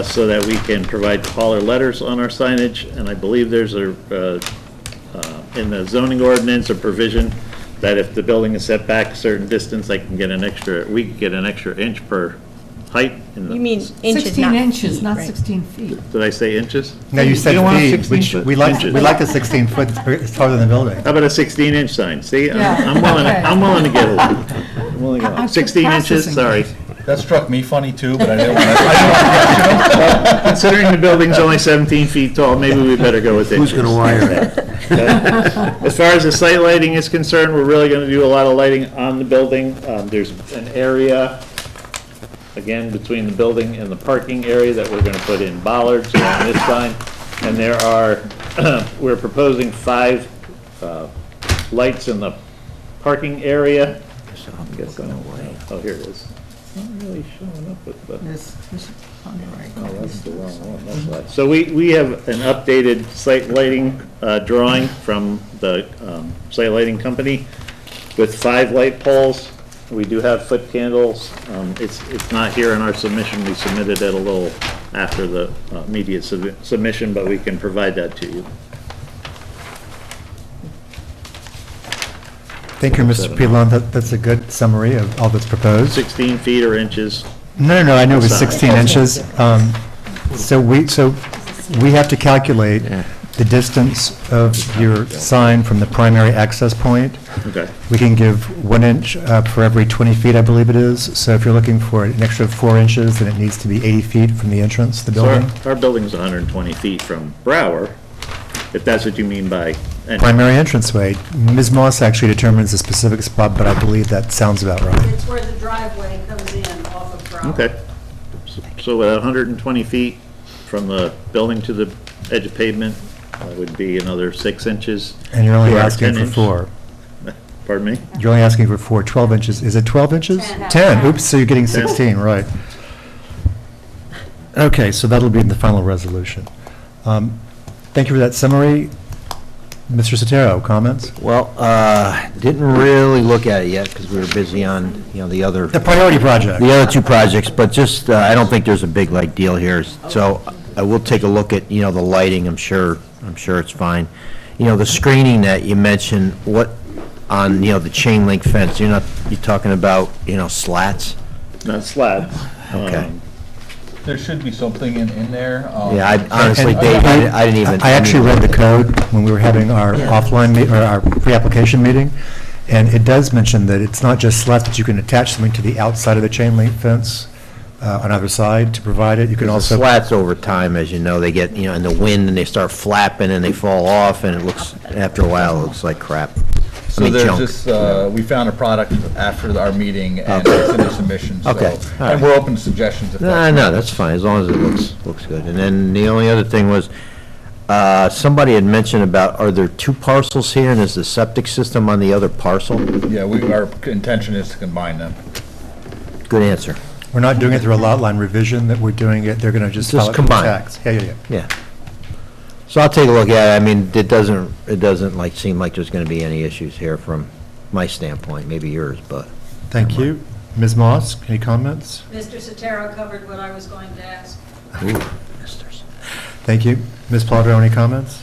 so that we can provide taller letters on our signage. And I believe there's in the zoning ordinance, a provision that if the building is set back a certain distance, we can get an extra inch per height. You mean inches, 16 not inches, feet, not right? 16 feet. Did I say inches? No, you said don't want feet, 16 which foot we like inches. the 16 foot, it's taller than the building. How about a 16-inch sign? See, Yeah, I'm willing, okay. I'm willing to get a little. I'm willing to go. I'm 16 inches, processing sorry. That struck me funny too, but I didn't want Considering the building's only 17 feet tall, maybe we better go with inches. Who's gonna wire it? As far as the site lighting is concerned, we're really gonna do a lot of lighting on the building. There's an area, again, between the building and the parking area that we're gonna put in bollards along this sign. And there are, we're proposing 5 lights in the parking area. I guess I don't know. Oh, here it is. It's not really showing up with the. This on the right. Oh, that's the wrong one, that's why. So we have an updated site lighting drawing from the site lighting company with 5 light poles. We do have foot candles. It's not here in our submission. We submitted it a little after the immediate submission, but we can provide that to you. Thank you, Mr. Pilon. That's a good summary of all that's proposed. 16 feet or inches. No, I know it was Sorry. 16 inches. So we have to calculate the distance of your sign from the primary access point. Okay. We can give 1 inch for every 20 feet, I believe it is. So if you're looking for an extra 4 inches, then it needs to be 80 feet from the entrance to the So building. our building's 120 feet from Brower, if that's what you mean by. Primary entranceway. Ms. Moss actually determines the specific spot, but I believe that sounds about right. It's where the driveway comes in off of Brown. Okay. So at 120 feet from the building to the edge of pavement would be another 6 inches. And you're only to our asking 10 for inch. 4. Pardon me? You're only asking for 12 inches. Is it 12 inches? 10. 10, oops, so you're getting 16, right. Okay, so that'll be in the final resolution. Thank you for that summary. Mr. Sotero, comments? Well, didn't really look at it yet because we were busy on, the other. The priority project. The other 2 projects, but just, I don't think there's a big deal here. So I will take a look at, the lighting, I'm sure it's fine. The screening that you mentioned, what, on, the chain link fence, you're talking about, slats? Not slab. Okay. There should be something in there. Yeah, I honestly, Dave, I didn't even. I actually read the code when we were having our offline, or our pre-application meeting, and it does mention that it's not just slats, but you can attach something to the outside of the chain link fence on either side to provide it. You can The also. slats over time, as you know, they get, in the wind and they start flapping and they fall off and it looks, after a while, it looks like crap. I So mean, there's junk. this, we found a product after our meeting and Okay. it's in the submission, so. Okay, all right. And we're open to suggestions if that's. No, that's fine, as long as it looks good. And then the only other thing was, somebody had mentioned about, are there 2 parcels here and is the septic system on the other parcel? Yeah, our intention is to combine them. Good answer. We're not doing it through a lot line revision, that we're doing it, they're going to just Just file it for the combine. tax. Yeah. Yeah. So I'll take a look at it. I mean, it doesn't seem like there's gonna be any issues here from my standpoint, maybe yours, but. Thank you. Ms. Moss, any comments? Mr. Sotero covered what I was going to ask. Thank you. Ms. Plaudro, any comments?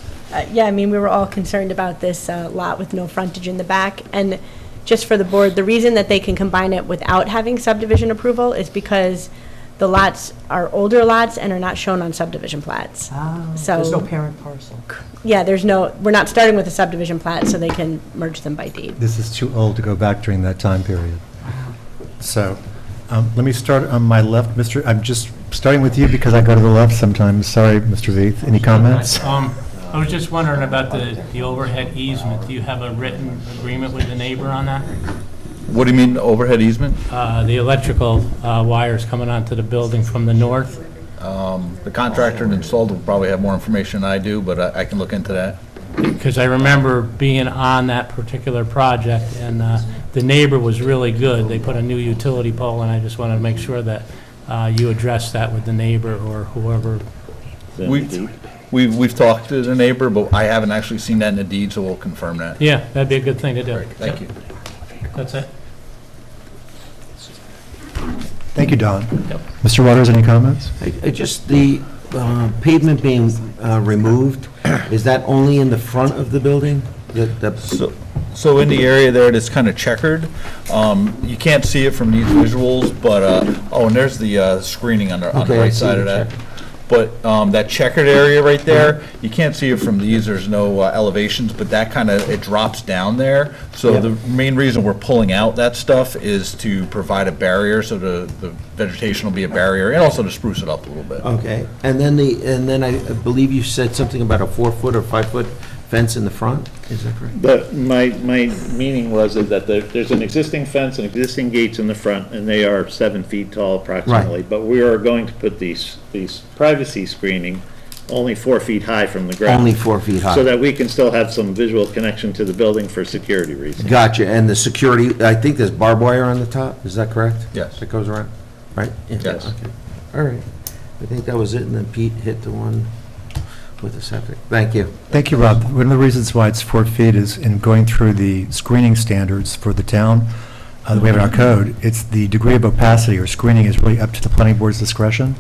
Yeah, I mean, we were all concerned about this lot with no frontage in the back, and just for the board, the reason that they can combine it without having subdivision approval is because the lots are older lots and are not shown on subdivision plats. So- There's no parent parcel. Yeah, we're not starting with a subdivision plat, so they can merge them by deed. This is too old to go back during that time period. So, let me start on my left. I'm just starting with you because I go to the left sometimes. Sorry, Mr. Veith. Any comments? I was just wondering about the overhead easement. Do you have a written agreement with the neighbor on that? What do you mean, overhead easement? The electrical wires coming onto the building from the north? The contractor that installed will probably have more information than I do, but I can look into that. Because I remember being on that particular project, and the neighbor was really good. They put a new utility pole, and I just wanted to make sure that you addressed that with the neighbor or whoever. We've talked to the neighbor, but I haven't actually seen that in the deed, so we'll confirm that. Yeah, that'd be a good thing to do. Thank you. That's it. Thank you, Don. Yep. Mr. Waters, any comments? Just the pavement being removed, is that only in the front of the building? So in the area there that's kind of checkered, you can't see it from these visuals, but, and there's the screening on the Okay, I right see side the of that. But that checkered area right there, you can't see it from these, there's no elevations, but that kind of, it drops down there. So Yeah. the main reason we're pulling out that stuff is to provide a barrier, so the vegetation will be a barrier, and also to spruce it up a little bit. Okay, and then I believe you said something about a 4-foot or 5-foot fence in the front, is that correct? My meaning was that there's an existing fence and existing gates in the front, and they are 7 feet tall approximately. But we are going to put these privacy screening only 4 feet high from the ground. Only 4 feet high. So that we can still have some visual connection to the building for security reasons. Gotcha, and the security, I think there's barbed wire on the top, is that correct? Yes. That goes around, right? Yeah, Yes. okay. All right, I think that was it, and then Pete hit the one with the septic. Thank you. Thank you, Rob. One of the reasons why it's 4 feet is in going through the screening standards for the town that we have in our code, it's the degree of opacity or screening is really up to the planning board's discretion.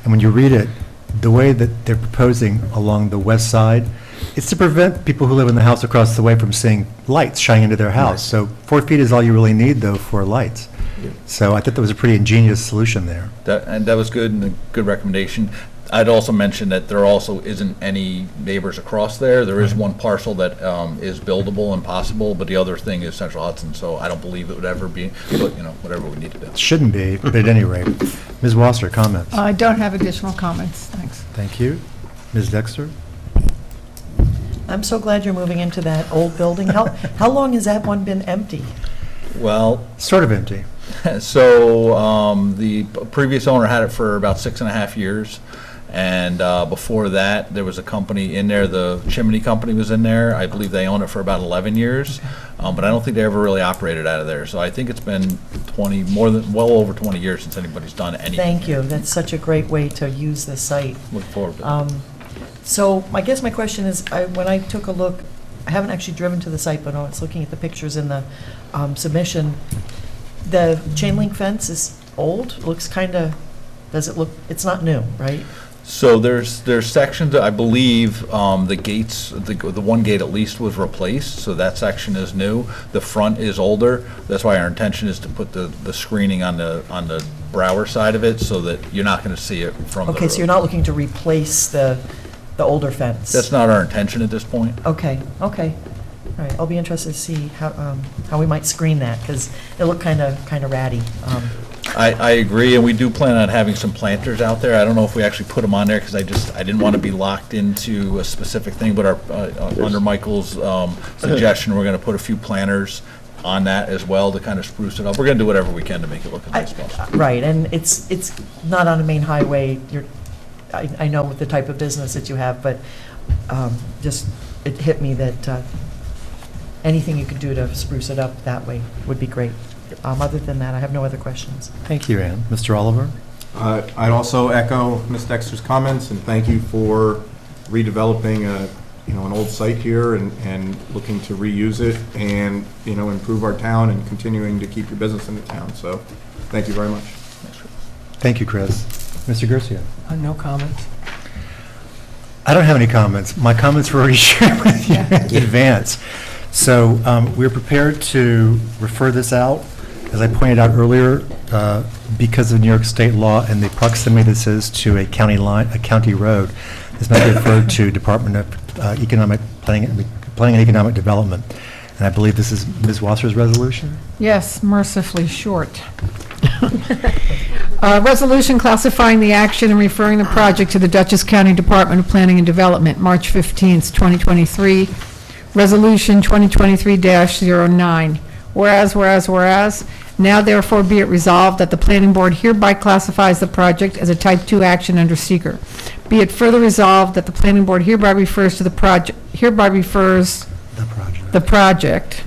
And when you read it, the way that they're proposing along the west side, it's to prevent people who live in the house across the way from seeing lights shining into their house. So 4 feet is all you really need, though, for lights. So I thought that was a pretty ingenious solution there. That was good and a good recommendation. I'd also mention that there also isn't any neighbors across there. There is one parcel that is buildable and possible, but the other thing is Central Hudson, so I don't believe it would ever be, but, whatever we need to do. It shouldn't be, but at any rate. Ms. Wasser, comments? I don't have additional comments, thanks. Thank you. Ms. Dexter? I'm so glad you're moving into that old building. How long has that one been empty? Well, Sort of empty. so the previous owner had it for about 6.5 years. And before that, there was a company in there, the Chimney Company was in there. I believe they owned it for about 11 years. But I don't think they ever really operated out of there. So I think it's been well over 20 years since anybody's done anything. Thank you. That's such a great way to use the site. Look forward to it. So I guess my question is, when I took a look, I haven't actually driven to the site, but I was looking at the pictures in the submission. The chain link fence is old, looks kind of, does it look, it's not new, right? So there's sections, I believe, the gates, the one gate at least was replaced, so that section is new. The front is older. That's why our intention is to put the screening on the Brower side of it, so that you're not going to see it from the road. Okay, so you're not looking to replace the older fence? That's not our intention at this point. Okay. All right, I'll be interested to see how we might screen that, because it looked kind of ratty. I agree, and we do plan on having some planters out there. I don't know if we actually put them on there, because I didn't want to be locked into a specific thing, but under Michael's suggestion, we're going to put a few planters on that as well to kind of spruce it up. We're going to do whatever we can to make it look as nice as possible. Right, and it's not on a main highway. I know the type of business that you have, but just, it hit me that anything you could do to spruce it up that way would be great. Other than that, I have no other questions. Thank you, Ann. Mr. Oliver? I'd also echo Ms. Dexter's comments, and thank you for redeveloping an old site here and looking to reuse it and, improve our town and continuing to keep your business in the town. So, thank you very much. Thank you, Chris. Mr. Garcia? No comments. I don't have any comments. My comments were already shared with you in advance. So we're prepared to refer this out. As I pointed out earlier, because of New York State law and the proximity this is to a county line, a county road, this must be referred to Department of Economic Planning and Economic Development. And I believe this is Ms. Wasser's resolution? Yes, mercifully short. Resolution classifying the action and referring the project to the Dutchess County Department of Planning and Development, March 15th, 2023. Resolution 2023-09. Whereas, now therefore be it resolved that the planning board hereby classifies the project as a type 2 action under seeker. Be it further resolved that the planning board hereby refers to the project, the project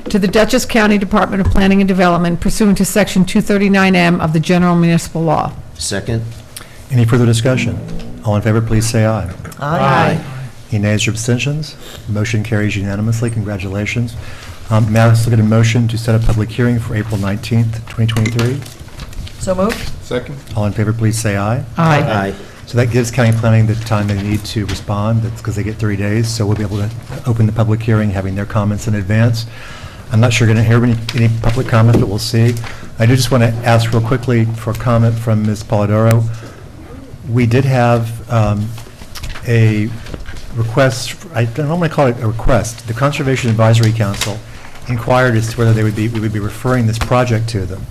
to the Dutchess County Department of Planning and Development pursuant to Section 239M of the General Municipal Law. Second? Any further discussion? All in favor, please say aye. Aye. Any nays or abstentions? Motion carries unanimously. Congratulations. May I also get a motion to set a public hearing for April 19th, 2023? So moved? Second? All in favor, please say aye. Aye. So that gives county planning the time they need to respond. That's because they get 30 days. So we'll be able to open the public hearing, having their comments in advance. I'm not sure going to hear any public comments, but we'll see. I do just want to ask real quickly for a comment from Ms. Polidoro. We did have a request, I don't want to call it a request. The Conservation Advisory Council inquired as to whether we would be referring this project to them.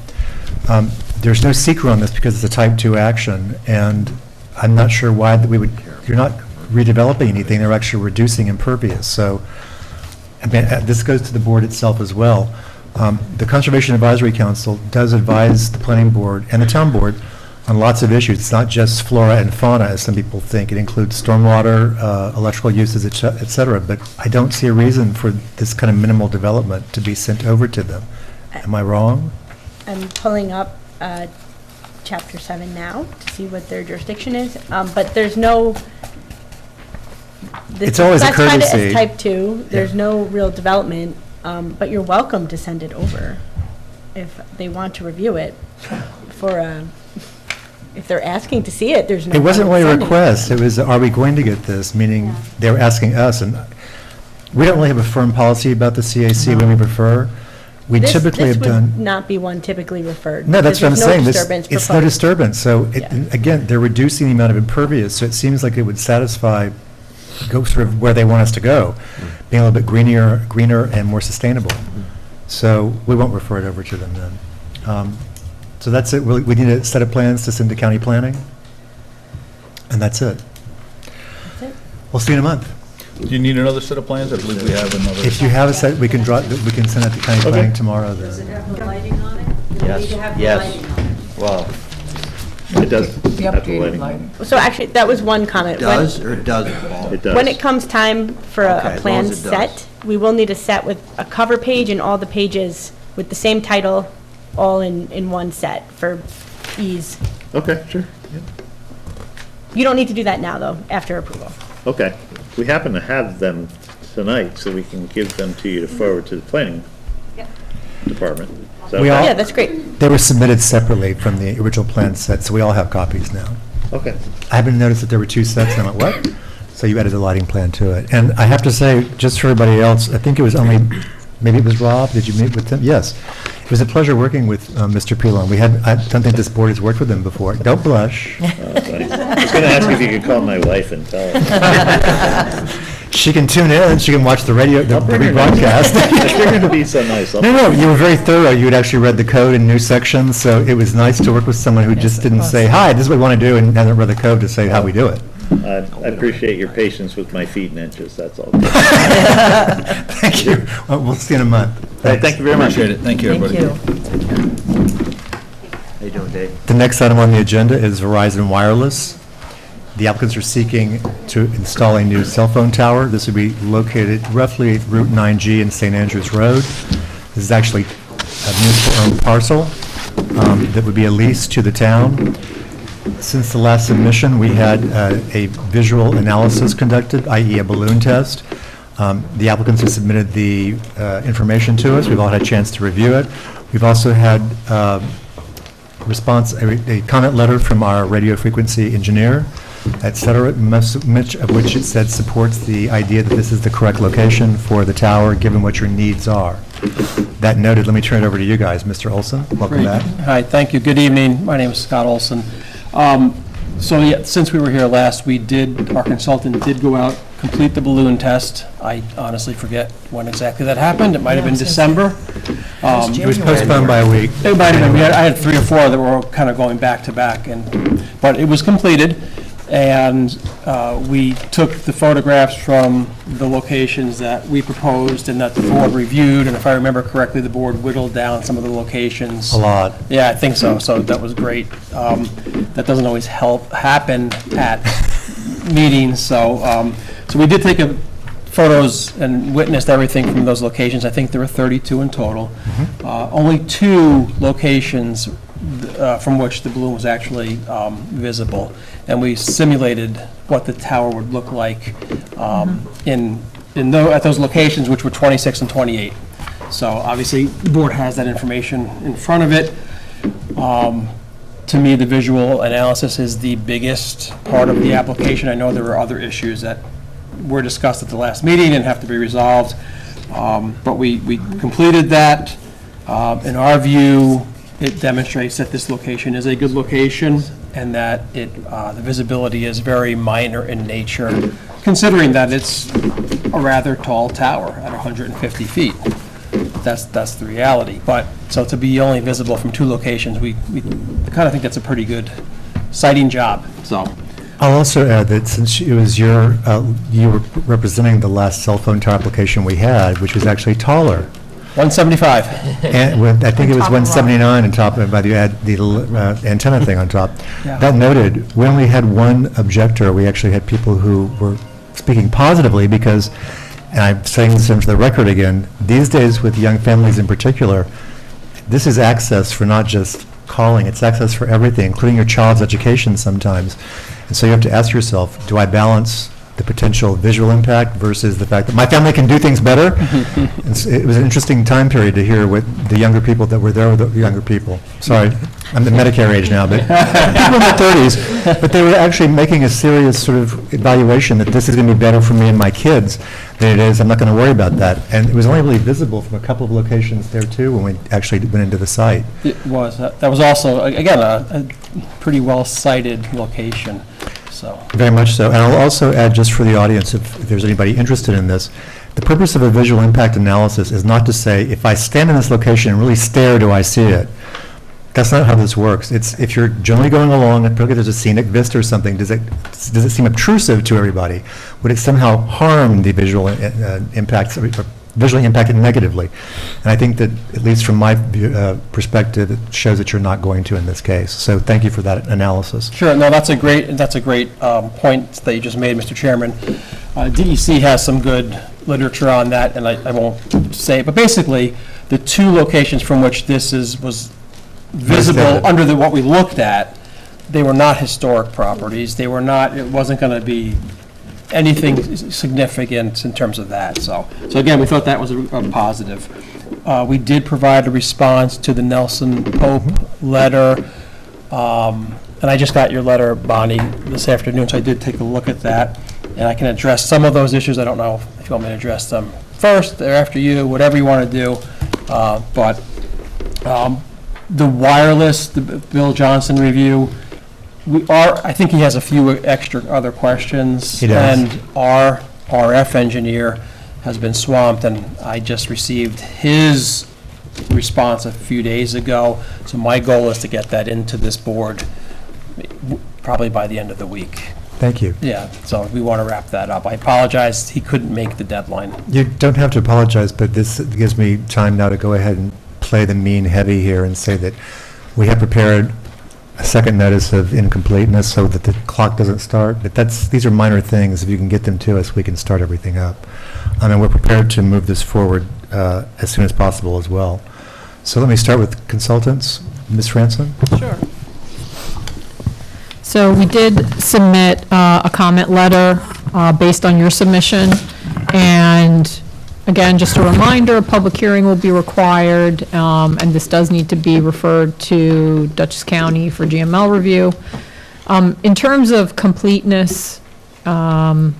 There's no secret on this because it's a type 2 action, and I'm not sure why you're not redeveloping anything, they're actually reducing impervious. So, I mean, this goes to the board itself as well. The Conservation Advisory Council does advise the planning board and the town board on lots of issues. It's not just flora and fauna, as some people think. It includes stormwater, electrical uses, et cetera. But I don't see a reason for this kind of minimal development to be sent over to them. Am I wrong? I'm pulling up Chapter 7 now to see what their jurisdiction is, but there's no... It's always a classified it courtesy. as type 2, there's no real development, but you're welcome to send it over if they want to review it for if they're asking to see it, there's no... It wasn't harm in really a sending it to request. them. It was, are we going to get this? Meaning, they were asking us, and we don't really have a firm policy about the CAC when we refer. We typically have This done... would not be one typically referred. No, that's what I'm because saying. there's no disturbance It's no proposed. disturbance. So, Yeah. again, they're reducing the amount of impervious, so it seems like it would satisfy, go sort of where they want us to go, being a little bit greener and more sustainable. So we won't refer it over to them then. So that's it. We need a set of plans to send to county planning, and that's it. That's it. We'll see you in a month. Do you need another set of plans? I believe we have another. If you have a set, we can send it to county planning tomorrow Does it then. have the lighting on it? We Yes, need to have the yes. lighting on it. Well, It does. The have the updated lighting. lighting. So actually, that was one comment. When- does or doesn't, Paul? It does. When it comes time for Okay, a as plan long as it does. set, we will need a set with a cover page and all the pages with the same title, all in one set for ease. Okay, sure. You don't need to do that now, though, after approval. Okay. We happen to have them tonight, so we can give them to you to forward to the planning department. Is that We okay? all- Yeah, that's great. They were submitted separately from the original plan set, so we all have copies now. Okay. I haven't noticed that there were two sets, and I went, what? So you added the lighting plan to it. And I have to say, just for everybody else, I think it was only, maybe it was Rob, did you meet with him? Yes. It was a pleasure working with Mr. Pilon. I don't think this board has worked with him before. Don't blush. Oh, thanks. I was going to ask if you could call my wife and tell her. She can tune in, she can watch the radio, the rebroadcast. I figured to be so nice. No, you were very thorough. You had actually read the code in new sections, so it was nice to work with someone who just didn't say, hi, this is what we want to do, and hasn't read the code to say how we do it. I appreciate your patience with my feet and inches, that's all. Thank you. Well, we'll see you in a month. Thank you very much. Appreciate it. Thank you, Thank everybody. you. How you doing, Dave? The next item on the agenda is Verizon Wireless. The applicants are seeking to install a new cell phone tower. This would be located roughly at Route 9G and St. Andrews Road. This is actually a municipal-owned parcel that would be a lease to the town. Since the last submission, we had a visual analysis conducted, i.e. a balloon test. The applicants have submitted the information to us. We've all had a chance to review it. We've also had response, a comment letter from our radio frequency engineer, et cetera, much of which it said supports the idea that this is the correct location for the tower, given what your needs are. That noted, let me turn it over to you guys. Mr. Olson, welcome back. Hi, thank you. Good evening. My name is Scott Olson. So yeah, since we were here last, our consultant did go out, complete the balloon test. I honestly forget when exactly that happened. It might have been December. It was postponed by a week. It might have been. I had 3 or 4 that were kind of going back to back, but it was completed. And we took the photographs from the locations that we proposed and that the board reviewed, and if I remember correctly, the board whittled down some of the locations. A lot. Yeah, I think so, so that was great. That doesn't always happen at meetings, so we did take photos and witnessed everything from those locations. I think there were 32 in total. Only 2 locations from which the balloon was actually visible. And we simulated what the tower would look like at those locations, which were 26 and 28. So obviously, the board has that information in front of it. To me, the visual analysis is the biggest part of the application. I know there were other issues that were discussed at the last meeting and have to be resolved, but we completed that. In our view, it demonstrates that this location is a good location and that the visibility is very minor in nature, considering that it's a rather tall tower at 150 feet. That's the reality. But, so to be only visible from 2 locations, we kind of think that's a pretty good sighting job, so. I'll also add that since it was you were representing the last cell phone tower application we had, which was actually taller. 175. And I think it was 179 on top, by the antenna thing on top. Yeah. That noted, we only had one objector. We actually had people who were speaking positively because, and I'm saying this into the record again, these days with young families in particular, this is access for not just calling, it's access for everything, including your child's education sometimes. And so you have to ask yourself, do I balance the potential visual impact versus the fact that my family can do things better? It was an interesting time period to hear what the younger people that were there were the younger people. Sorry, I'm the Medicare age now, but people in their 30s, but they were actually making a serious sort of evaluation that this is going to be better for me and my kids than it is. I'm not going to worry about that. And it was only really visible from a couple of locations there too when we actually went into the site. It was. That was also, again, a pretty well-sited location. So. Very much so. And I'll also add, just for the audience, if there's anybody interested in this, the purpose of a visual impact analysis is not to say, if I stand in this location and really stare, do I see it? That's not how this works. It's if you're generally going along and there's a scenic vista or something, does it seem obtrusive to everybody? Would it somehow harm the visual impacts, or visually impact it negatively? And I think that, at least from my perspective, it shows that you're not going to in this case. So thank you for that analysis. Sure. No, that's a great point that you just made, Mr. Chairman. DEC has some good literature on that, and I won't say it, but basically, the 2 locations from which this was visible under what we looked at, they were not historic properties. They were not. It wasn't going to be anything significant in terms of that. So again, we thought that was a positive. We did provide a response to the Nelson Pope letter, and I just got your letter, Bonnie, this afternoon, so I did take a look at that, and I can address some of those issues. I don't know if you want me to address them first or after you, whatever you want to do, but the wireless, the Bill Johnson review, I think he has a few extra other questions. He does. And our RF engineer has been swamped, and I just received his response a few days ago. So my goal is to get that into this board probably by the end of the week. Thank you. Yeah, so we want to wrap that up. I apologize, he couldn't make the deadline. You don't have to apologize, but this gives me time now to go ahead and play the mean heavy here and say that we have prepared a second notice of incompleteness so that the clock doesn't start. But these are minor things. If you can get them to us, we can start everything up. And we're prepared to move this forward as soon as possible as well. So let me start with consultants. Ms. Franson? Sure. So we did submit a comment letter based on your submission, and Again, just a reminder, a public hearing will be required, and this does need to be referred to Dutchess County for GML review. In terms of completeness, there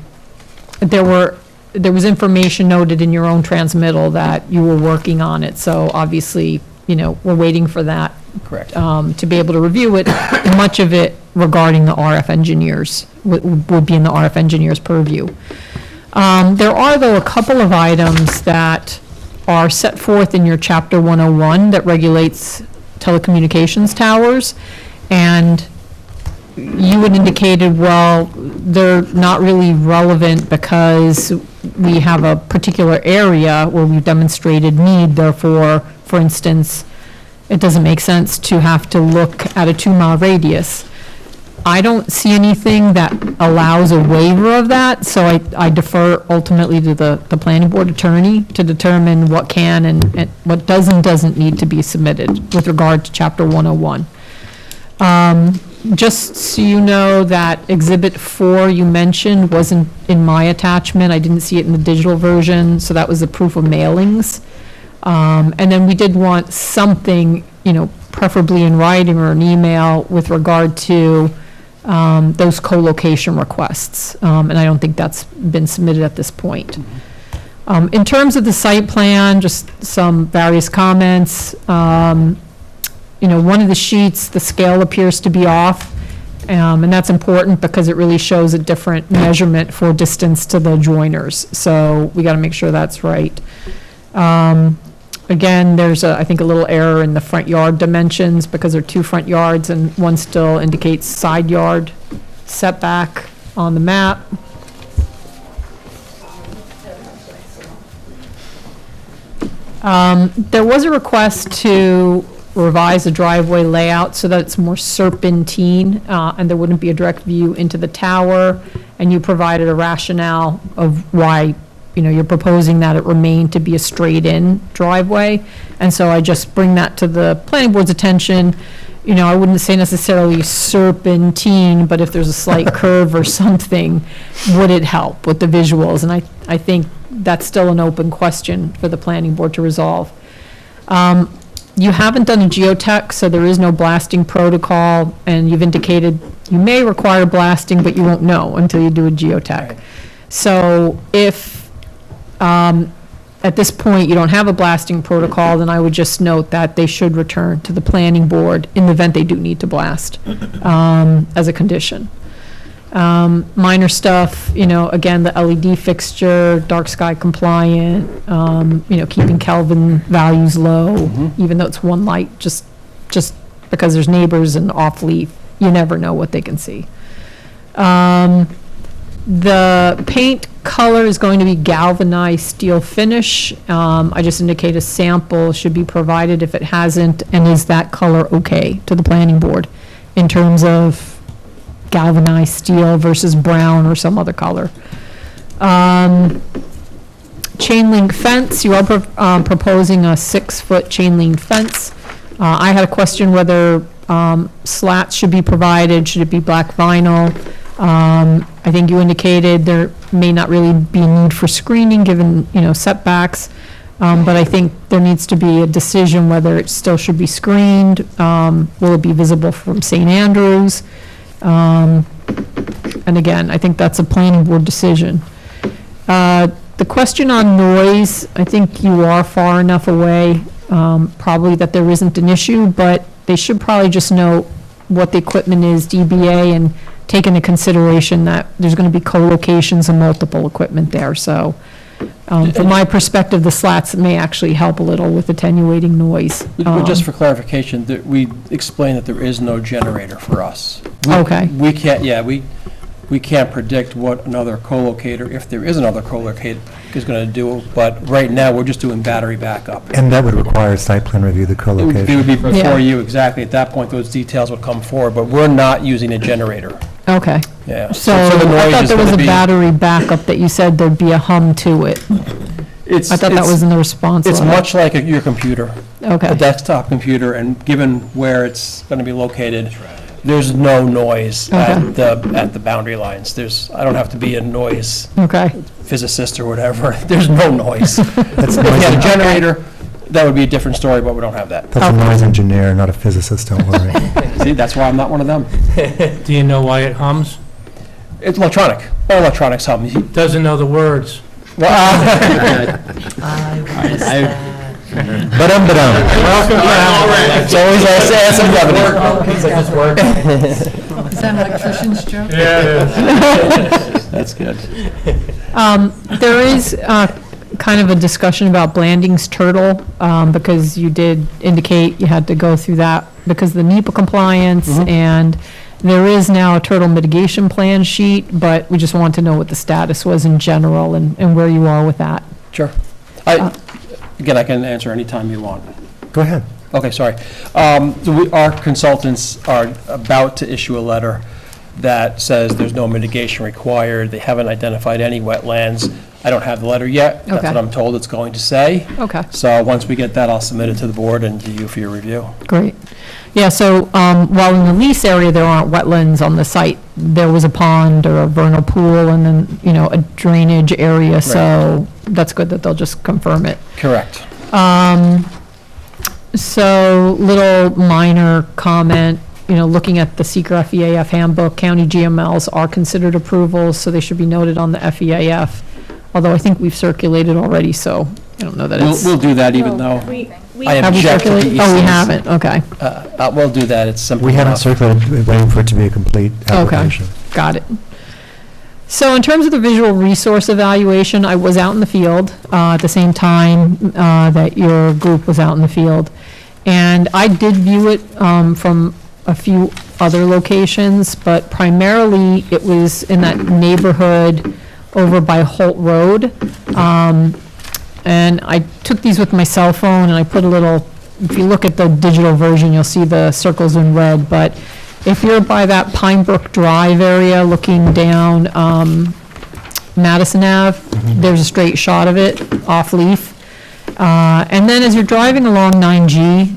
was information noted in your own transmittal that you were working on it, so obviously, we're waiting for that. Correct. To be able to review it. Much of it regarding the RF engineers, would be in the RF engineers' purview. There are, though, a couple of items that are set forth in your Chapter 101 that regulates telecommunications towers, and you had indicated, well, they're not really relevant because we have a particular area where we've demonstrated need, therefore, for instance, it doesn't make sense to have to look at a 2-mile radius. I don't see anything that allows a waiver of that, so I defer ultimately to the planning board attorney to determine what can and what does and doesn't need to be submitted with regard to Chapter 101. Just so you know that Exhibit 4 you mentioned wasn't in my attachment. I didn't see it in the digital version, so that was the proof of mailings. And then we did want something, preferably in writing or an email with regard to those co-location requests. And I don't think that's been submitted at this point. In terms of the site plan, just some various comments. One of the sheets, the scale appears to be off, and that's important because it really shows a different measurement for distance to the joiners. So we got to make sure that's right. Again, there's, I think, a little error in the front yard dimensions because there are 2 front yards and one still indicates side yard setback on the map. There was a request to revise the driveway layout so that it's more serpentine and there wouldn't be a direct view into the tower, and you provided a rationale of why you're proposing that it remain to be a straight-in driveway. And so I just bring that to the planning board's attention. I wouldn't say necessarily serpentine, but if there's a slight curve or something, would it help with the visuals? And I think that's still an open question for the planning board to resolve. You haven't done a geotech, so there is no blasting protocol, and you've indicated you may require blasting, but you won't know until you do a geotech. Right. So if at this point you don't have a blasting protocol, then I would just note that they should return to the planning board in the event they do need to blast as a condition. Minor stuff, again, the LED fixture, dark sky compliant, keeping Kelvin values low, even though it's one light, just because there's neighbors and off-leaf, you never know what they can see. The paint color is going to be galvanized steel finish. I just indicate a sample should be provided if it hasn't, and is that color okay to the planning board in terms of galvanized steel versus brown or some other color? Chain link fence, you are proposing a 6-foot chain link fence. I had a question whether slats should be provided, should it be black vinyl? I think you indicated there may not really be a need for screening given, setbacks, but I think there needs to be a decision whether it still should be screened. Will it be visible from St. Andrews? And again, I think that's a planning board decision. The question on noise, I think you are far enough away, probably that there isn't an issue, but they should probably just know what the equipment is, DBA, and take into consideration that there's going to be co-locations and multiple equipment there. So from my perspective, the slats may actually help a little with attenuating noise. But just for clarification, we explained that there is no generator for us. Okay. We can't, we can't predict what another co-locator, if there is another co-locator, is going to do, but right now, we're just doing battery backup. And that would require site plan review, the It co-location. would be before Yeah. you, exactly. At that point, those details would come forward, but we're not using a generator. Okay. Yeah. So the I noise thought is there was gonna a be- battery backup that you said there'd be a hum to it. I thought that was in the response It's letter. much like your computer. Okay. A desktop computer, and given where it's going to be located, There's no noise Okay. at the boundary lines. I don't have to be a noise Okay. physicist or whatever. There's no noise. That's If you had a noise. generator, that would be a different story, but we don't have that. That's a noise engineer, not a physicist, don't worry. See, that's why I'm not one of them. Do you know why it hums? It's electronic. All electronics hum. Doesn't know the words. Ba-dum-ba-dum. It's always add some revenue. Is that an electrician's joke? That's good. There is kind of a discussion about Blanding's turtle, because you did indicate you had to go through that because of the NEPA compliance, and there is now a turtle mitigation plan sheet, but we just want to know what the status was in general and where you are with that. Sure. Again, I can answer anytime you want. Go ahead. Okay, sorry. Our consultants are about to issue a letter that says there's no mitigation required. They haven't identified any wetlands. I don't have the letter yet. That's Okay. what I'm told it's going to say. Okay. So once we get that, I'll submit it to the board and to you for your review. Great. Yeah, so while in the lease area, there aren't wetlands on the site, there was a pond or a vernal pool and then, a drainage area, so that's good that they'll just confirm it. Correct. So, little minor comment, looking at the Seeker FEAF handbook, county GMLs are considered approvals, so they should be noted on the FEAF, although I think we've circulated already, so I don't know that it's... We'll do that even though I Have we object to circulated? DECs. Oh, we haven't, okay. We'll do that. It's simple We haven't enough. circulated, waiting for it to be a complete application. Got it. So in terms of the visual resource evaluation, I was out in the field at the same time that your group was out in the field. And I did view it from a few other locations, but primarily it was in that neighborhood over by Holt Road. And I took these with my cell phone and I put a little, if you look at the digital version, you'll see the circles in red, but if you're by that Pine Brook Drive area looking down Madison Ave, there's a straight shot of it off Leaf. And then as you're driving along 9G,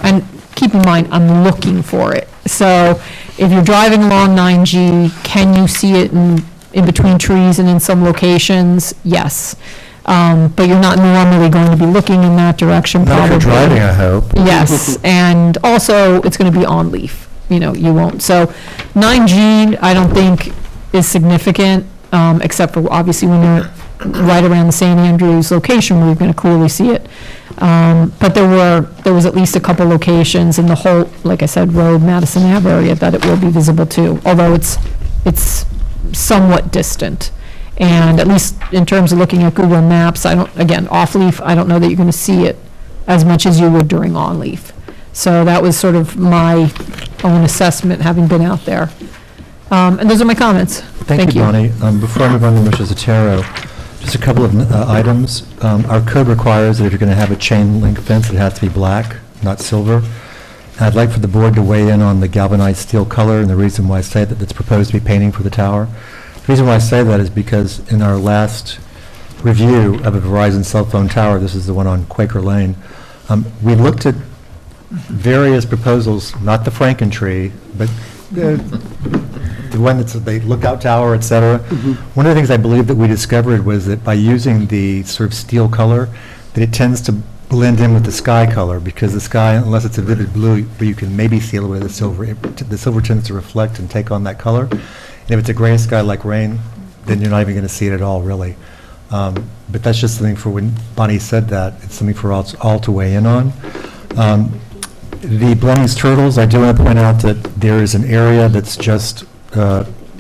and keep in mind, I'm looking for it. So if you're driving along 9G, can you see it in between trees and in some locations? Yes. But you're not normally going to be looking in that direction, Not probably. if you're driving, I hope. Yes, and also, it's going to be on Leaf, you won't. So 9G, I don't think is significant, except for obviously when you're right around the St. Andrews location where you're going to clearly see it. But there was at least a couple locations in the whole, like I said, Road, Madison Ave area that it will be visible to, although it's somewhat distant. And at least in terms of looking at Google Maps, again, off-leaf, I don't know that you're going to see it as much as you would during on-leaf. So that was sort of my own assessment, having been out there. And those are my comments. Thank you, Bonnie. Before I move on to Mr. Zotero, just a couple of items. Our code requires that if you're going to have a chain link fence, it has to be black, not silver. And I'd like for the board to weigh in on the galvanized steel color and the reason why I say that it's proposed to be painting for the tower. The reason why I say that is because in our last review of a Verizon cell phone tower, this is the one on Quaker Lane, we looked at various proposals, not the Frankentree, but the one that's the lookout tower, et cetera. One of the things I believe that we discovered was that by using the sort of steel color, that it tends to blend in with the sky color, because the sky, unless it's a vivid blue, where you can maybe see a little bit of the silver tends to reflect and take on that color. And if it's a gray sky like rain, then you're not even going to see it at all, really. But that's just something for when Bonnie said that, it's something for us all to weigh in on. The Blanding's Turtles, I do want to point out that there is an area that's just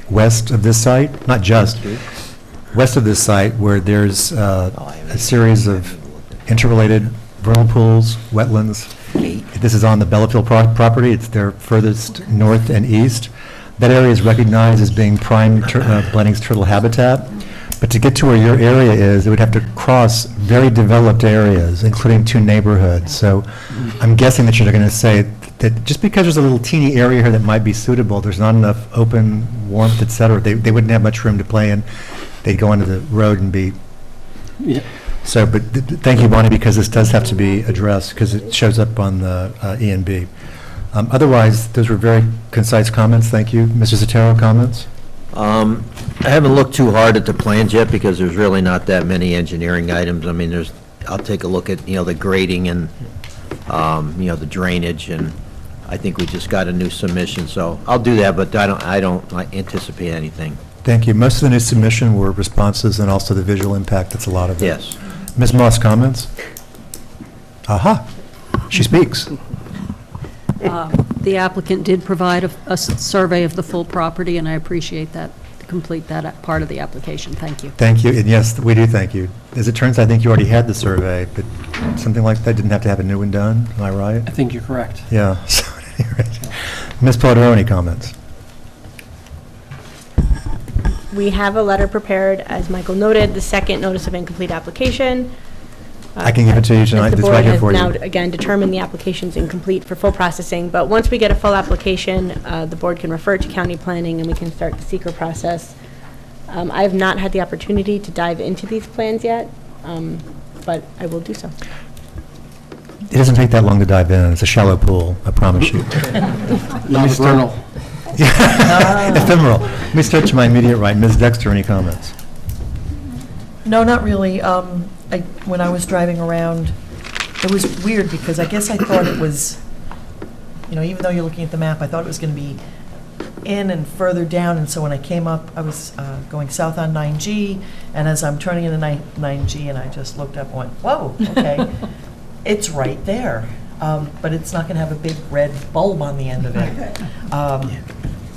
west of this site, not just, west of this site, where there's a series of interrelated vernal pools, wetlands. This is on the Bellafield property. It's their furthest north and east. That area is recognized as being prime Blanding's turtle habitat. But to get to where your area is, it would have to cross very developed areas, including 2 neighborhoods. So I'm guessing that you're going to say that just because there's a little teeny area here that might be suitable, there's not enough open warmth, et cetera, they wouldn't have much room to play in. They'd go onto the road and be... Yeah. So, but thank you, Bonnie, because this does have to be addressed, because it shows up on the E&B. Otherwise, those were very concise comments. Thank you. Mr. Sotero, comments? I haven't looked too hard at the plans yet because there's really not that many engineering items. I mean, I'll take a look at, the grading and, the drainage, and I think we just got a new submission, so I'll do that, but I don't anticipate anything. Thank you. Most of the new submission were responses and also the visual impact. That's a lot of it. Yes. Ms. Moss, comments? Aha, she speaks. The applicant did provide a survey of the full property, and I appreciate that, to complete that part of the application. Thank you. Thank you, and yes, we do thank you. As it turns, I think you already had the survey, but something like that didn't have to have a new one done, am I right? I think you're correct. Yeah, so at any rate. Ms. Polidoro, comments? We have a letter prepared, as Michael noted, the second notice of incomplete application. I can give it to you tonight. It's right here for The you. board has now, again, determined the application's incomplete for full processing, but once we get a full application, the board can refer to county planning and we can start the seeker process. I have not had the opportunity to dive into these plans yet, but I will do so. It doesn't take that long to dive in. It's a shallow pool, I promise you. Nocturnal. Ephemeral. Let me start to my immediate right. Ms. Dexter, any comments? No, not really. When I was driving around, it was weird because I guess I thought it was, even though you're looking at the map, I thought it was going to be in and further down, and so when I came up, I was going south on 9G, and as I'm turning into 9G, and I just looked up and went, whoa, okay, it's right there. But it's not going to have a big red bulb on the end of it.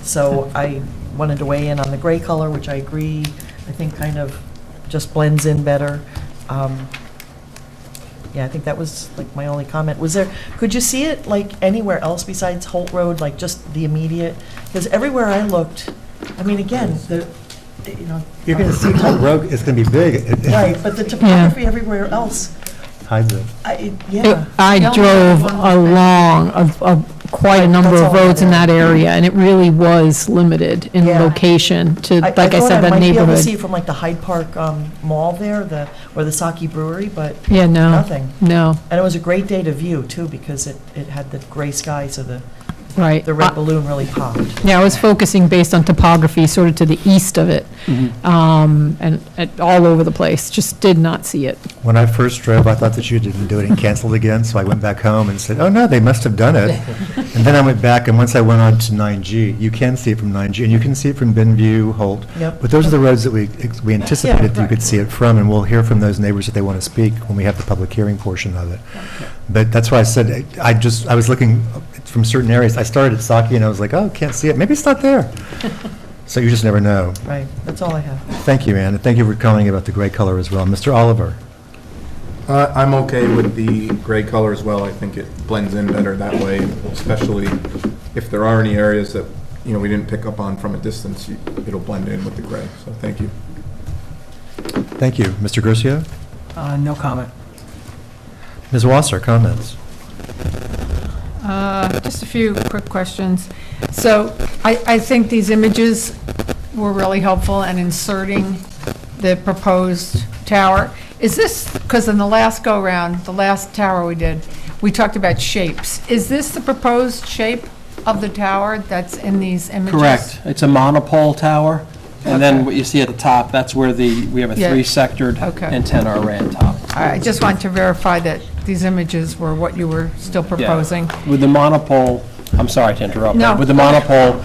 So I wanted to weigh in on the gray color, which I agree, I think kind of just blends in better. Yeah, I think that was like my only comment. Could you see it like anywhere else besides Holt Road, like just the immediate? Because everywhere I looked, I mean, again, You're going to see Holt Road, it's going to be big. right, but the topography everywhere else, Hides it. I drove along quite a number of roads in that area, and it really was limited in location to, like I said, that I might be able to neighborhood. see from like the Hyde Park Mall there, or the Saki Brewery, but Yeah, no. nothing. No, And it was a great day to view, too, because it had the gray sky, so the right. red balloon really popped. Yeah, I was focusing based on topography, sort of to the east of it, and all over the place, just did not see it. When I first drove, I thought that you didn't do it and canceled again, so I went back home and said, oh, no, they must have done it. And then I went back, and once I went on to 9G, you can see it from 9G, and you can see it from Benview, Holt. Yep. But those are the roads that we anticipated that you could see it from, and we'll hear from those neighbors if they want to speak when we have the public hearing portion of it. But that's why I said, I was looking from certain areas. I started at Saki, and I was like, oh, can't see it. Maybe it's not there. So you just never know. Right, that's all I have. Thank you, Ann, and thank you for commenting about the gray color as well. Mr. Oliver? I'm okay with the gray color as well. I think it blends in better that way, especially if there are any areas that, we didn't pick up on from a distance, it'll blend in with the gray. So thank you. Thank you. Mr. Grucio? No comment. Ms. Wasser, comments? Just a few quick questions. So I think these images were really helpful in inserting the proposed tower. Is this, because in the last go-round, the last tower we did, we talked about shapes. Is this the proposed shape of the tower that's in these images? Correct. It's a monopole tower, and then what you see at the top, that's where we have a Yeah. three-sectored Okay. antenna array on top. I just wanted to verify that these images were what you were still proposing. With the monopole, I'm sorry to interrupt. No. but With the monopole,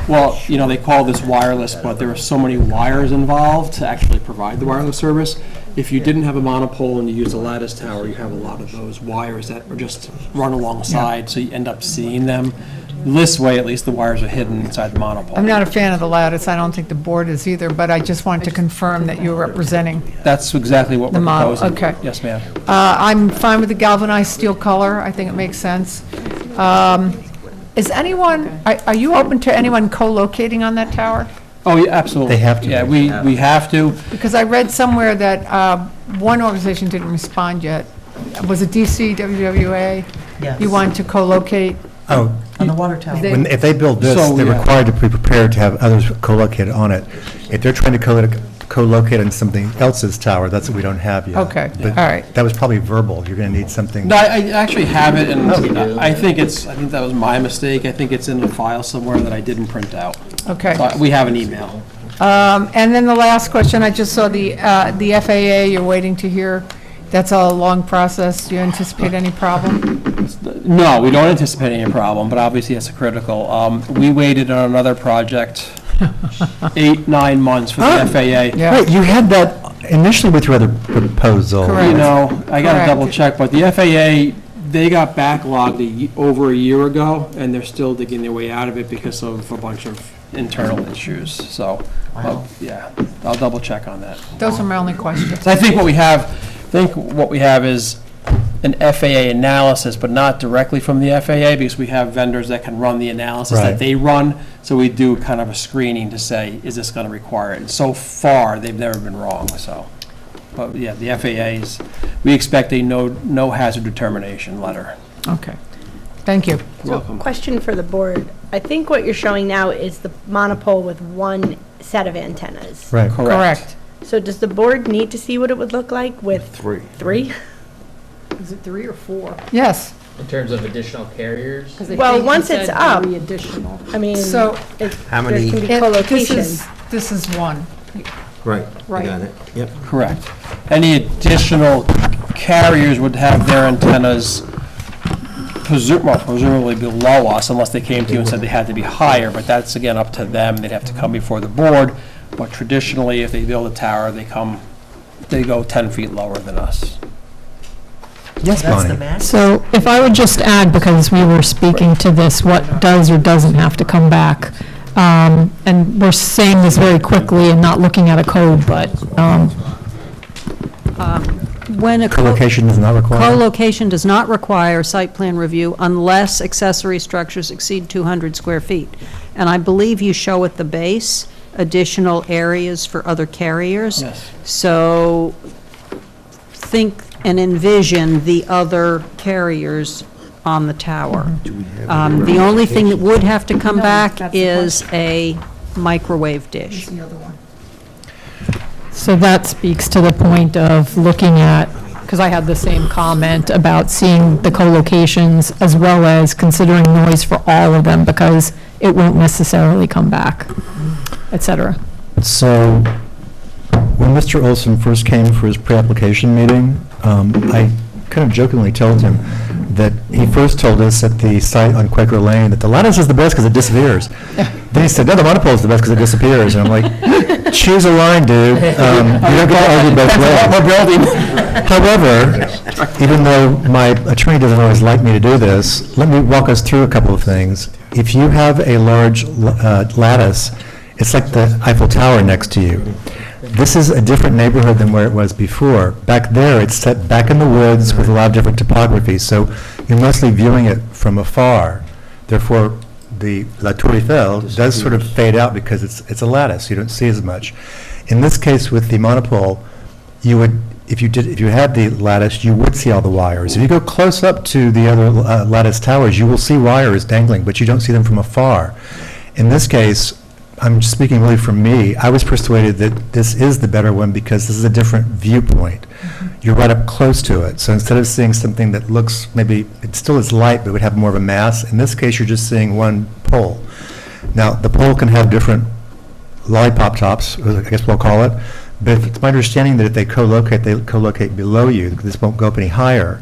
well, they call this wireless, but there are so many wires involved to actually provide the wireless service. If you didn't have a monopole and you use a lattice tower, you have a lot of those wires that are just run alongside, so you end up seeing them. This way, at least, the wires are hidden inside the monopole. I'm not a fan of the lattice. I don't think the board is either, but I just wanted to confirm that you were representing. That's exactly what The we're model, proposing. okay. Yes, ma'am. I'm fine with the galvanized steel color. I think it makes sense. Is anyone, are you open to anyone co-locating on that tower? Oh, yeah, absolutely. They have to. Yeah, we have to. Because I read somewhere that one organization didn't respond yet. Was it DC, WWA? Yes. You wanted to co-locate? Oh, On the water tower. They- if they build this, So, they're yeah. required to be prepared to have others co-located on it. If they're trying to co-locate on something else's tower, that's what we don't have yet. Okay, But all right. that was probably verbal, you're going to need something. No, I actually have it, and Oh. I think that was my mistake. I think it's in the file somewhere that I didn't print out. Okay. But we have an email. And then the last question, I just saw the FAA, you're waiting to hear. That's a long process. Do you anticipate any problem? No, we don't anticipate any problem, but obviously it's critical. We waited on another project 8-9 months for the FAA. Right, you had that initially with your other proposal. You know, I got to Correct. double check, but the FAA, they got backlogged over a year ago, and they're still digging their way out of it because of a bunch of internal issues. So, yeah, I'll double check on that. Those are my only questions. So I think what we have is an FAA analysis, but not directly from the FAA, because we have vendors that can run the analysis Right. that they run. So we do kind of a screening to say, is this going to require it? And so far, they've never been wrong, so. But yeah, the FAA's, we expect a no hazard determination letter. Okay. Thank you. So, question for the board. I think what you're showing now is the monopole with one set of antennas. Right. Correct. So does the board need to see what it would look like with Three. three? Is it 3 or 4? Yes. In terms of additional carriers? Well, once it's up, additional. I mean, So- How many- there can be It- co-location. This is one. Right. Right. Got it. Yep. Correct. Any additional carriers would have their antennas presumably below us, unless they came to you and said they had to be higher, but that's again up to them. They'd have to come before the board. But traditionally, if they build a tower, they go 10 feet lower than us. Yes, That's the Bonnie. max? So if I would just add, because we were speaking to this, what does or doesn't have to come back, and we're saying this very quickly and not looking at a code, but When a Co-location is not required? co-location does not require site plan review unless accessory structures exceed 200 square feet. And I believe you show at the base additional areas for other carriers. Yes. So think and envision the other carriers on the tower. The only thing that would have to come back is a microwave dish. so that speaks to the point of looking at, because I had the same comment about seeing the co-locations as well as considering noise for all of them, because it won't necessarily come back, et cetera. So, when Mr. Olson first came for his pre-application meeting, I kind of jokingly told him that he first told us at the site on Quaker Lane that the lattice is the best because it disappears. Then he said, no, the monopole is the best because it disappears. And I'm like, choose a line, dude. You don't get to argue both ways. However, even though my attorney doesn't always like me to do this, let me walk us through a couple of things. If you have a large lattice, it's like the Eiffel Tower next to you. This is a different neighborhood than where it was before. Back there, it's set back in the woods with a lot of different topography, so you're mostly viewing it from afar. Therefore, the La Tour Eiffel does sort of fade out because it's a lattice, you don't see as much. In this case, with the monopole, you would, if you had the lattice, you would see all the wires. If you go close up to the other lattice towers, you will see wires dangling, but you don't see them from afar. In this case, I'm speaking really from me, I was persuaded that this is the better one because this is a different viewpoint. You're right up close to it, so instead of seeing something that looks, maybe, it still is light, but would have more of a mass, in this case, you're just seeing one pole. Now, the pole can have different lollipop tops, I guess we'll call it, but it's my understanding that if they co-locate below you, this won't go up any higher.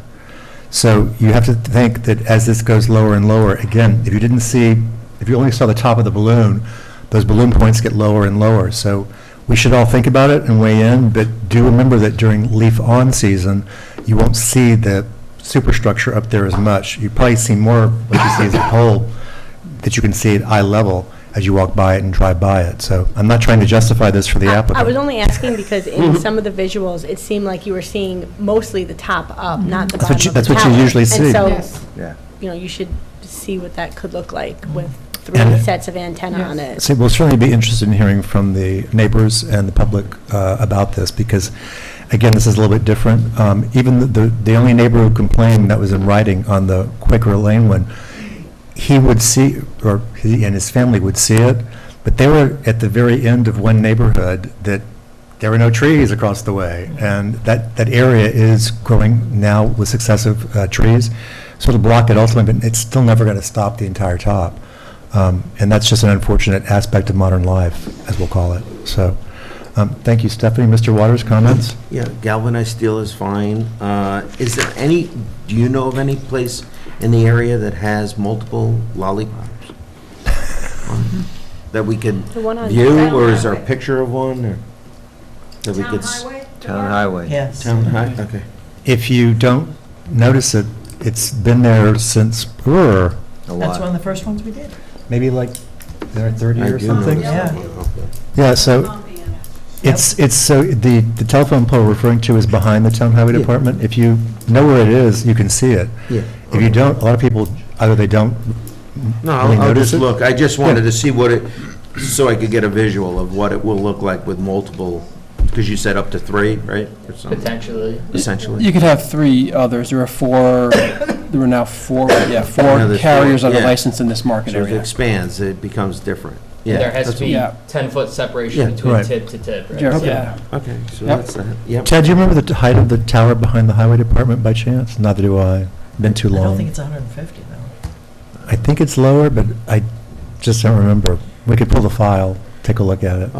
So you have to think that as this goes lower and lower, again, if you only saw the top of the balloon, those balloon points get lower and lower. So we should all think about it and weigh in, but do remember that during leaf-on season, you won't see the superstructure up there as much. You probably see more what you see as a pole that you can see at eye level as you walk by it and drive by it. So I'm not trying to justify this for the applicant. I was only asking because in some of the visuals, it seemed like you were seeing mostly the top up, not the That's bottom what you- of the that's what you tower. usually see. And so, Yes. you should see what that could look like with 3 And- sets of antenna on it. So we'll certainly be interested in hearing from the neighbors and the public about this, because, again, this is a little bit different. Even the only neighbor who complained that was in writing on the Quaker Lane one, he would see, or he and his family would see it, but they were at the very end of one neighborhood that there were no trees across the way, and that area is growing now with successive trees, so it'll block it ultimately, but it's still never going to stop the entire top. And that's just an unfortunate aspect of modern life, as we'll call it. So, thank you, Stephanie. Mr. Waters, comments? Yeah, galvanized steel is fine. Is there any, do you know of any place in the area that has multiple lollipops? That we could The one on view, Town or is there a Highway. picture of one, or? That we could Town highway. Yes. Town high, okay. If you don't notice it, it's been there since, A That's lot. one of the first ones we did. maybe like their third I year or do know something. that. Yeah. Okay. Yeah, so it's, so the telephone pole we're referring to is behind the town highway Yeah. department. If you know where it is, you can see it. Yeah. If you don't, a lot of people, either they don't No, really I'll notice just it. look. I just wanted Yeah. to see what it, so I could get a visual of what it will look like with multiple, because you said up to 3, right? Or something. Potentially. Essentially. You could have 3 others. There were now 4 Now four there's carriers 4, under yeah. license in this market So if it area. expands, it becomes different. Yeah. There has that's to be Yeah. 10-foot separation Yeah. between Right. tip to tip, right? Yeah. So- Yeah. Okay, so Yep. that's that. Yep. Ted, do you remember the height of the tower behind the highway department by chance? Neither do I. Been too I don't long. think it's 150, though. I think it's lower, but I just don't remember. We could pull the file, take a look at it.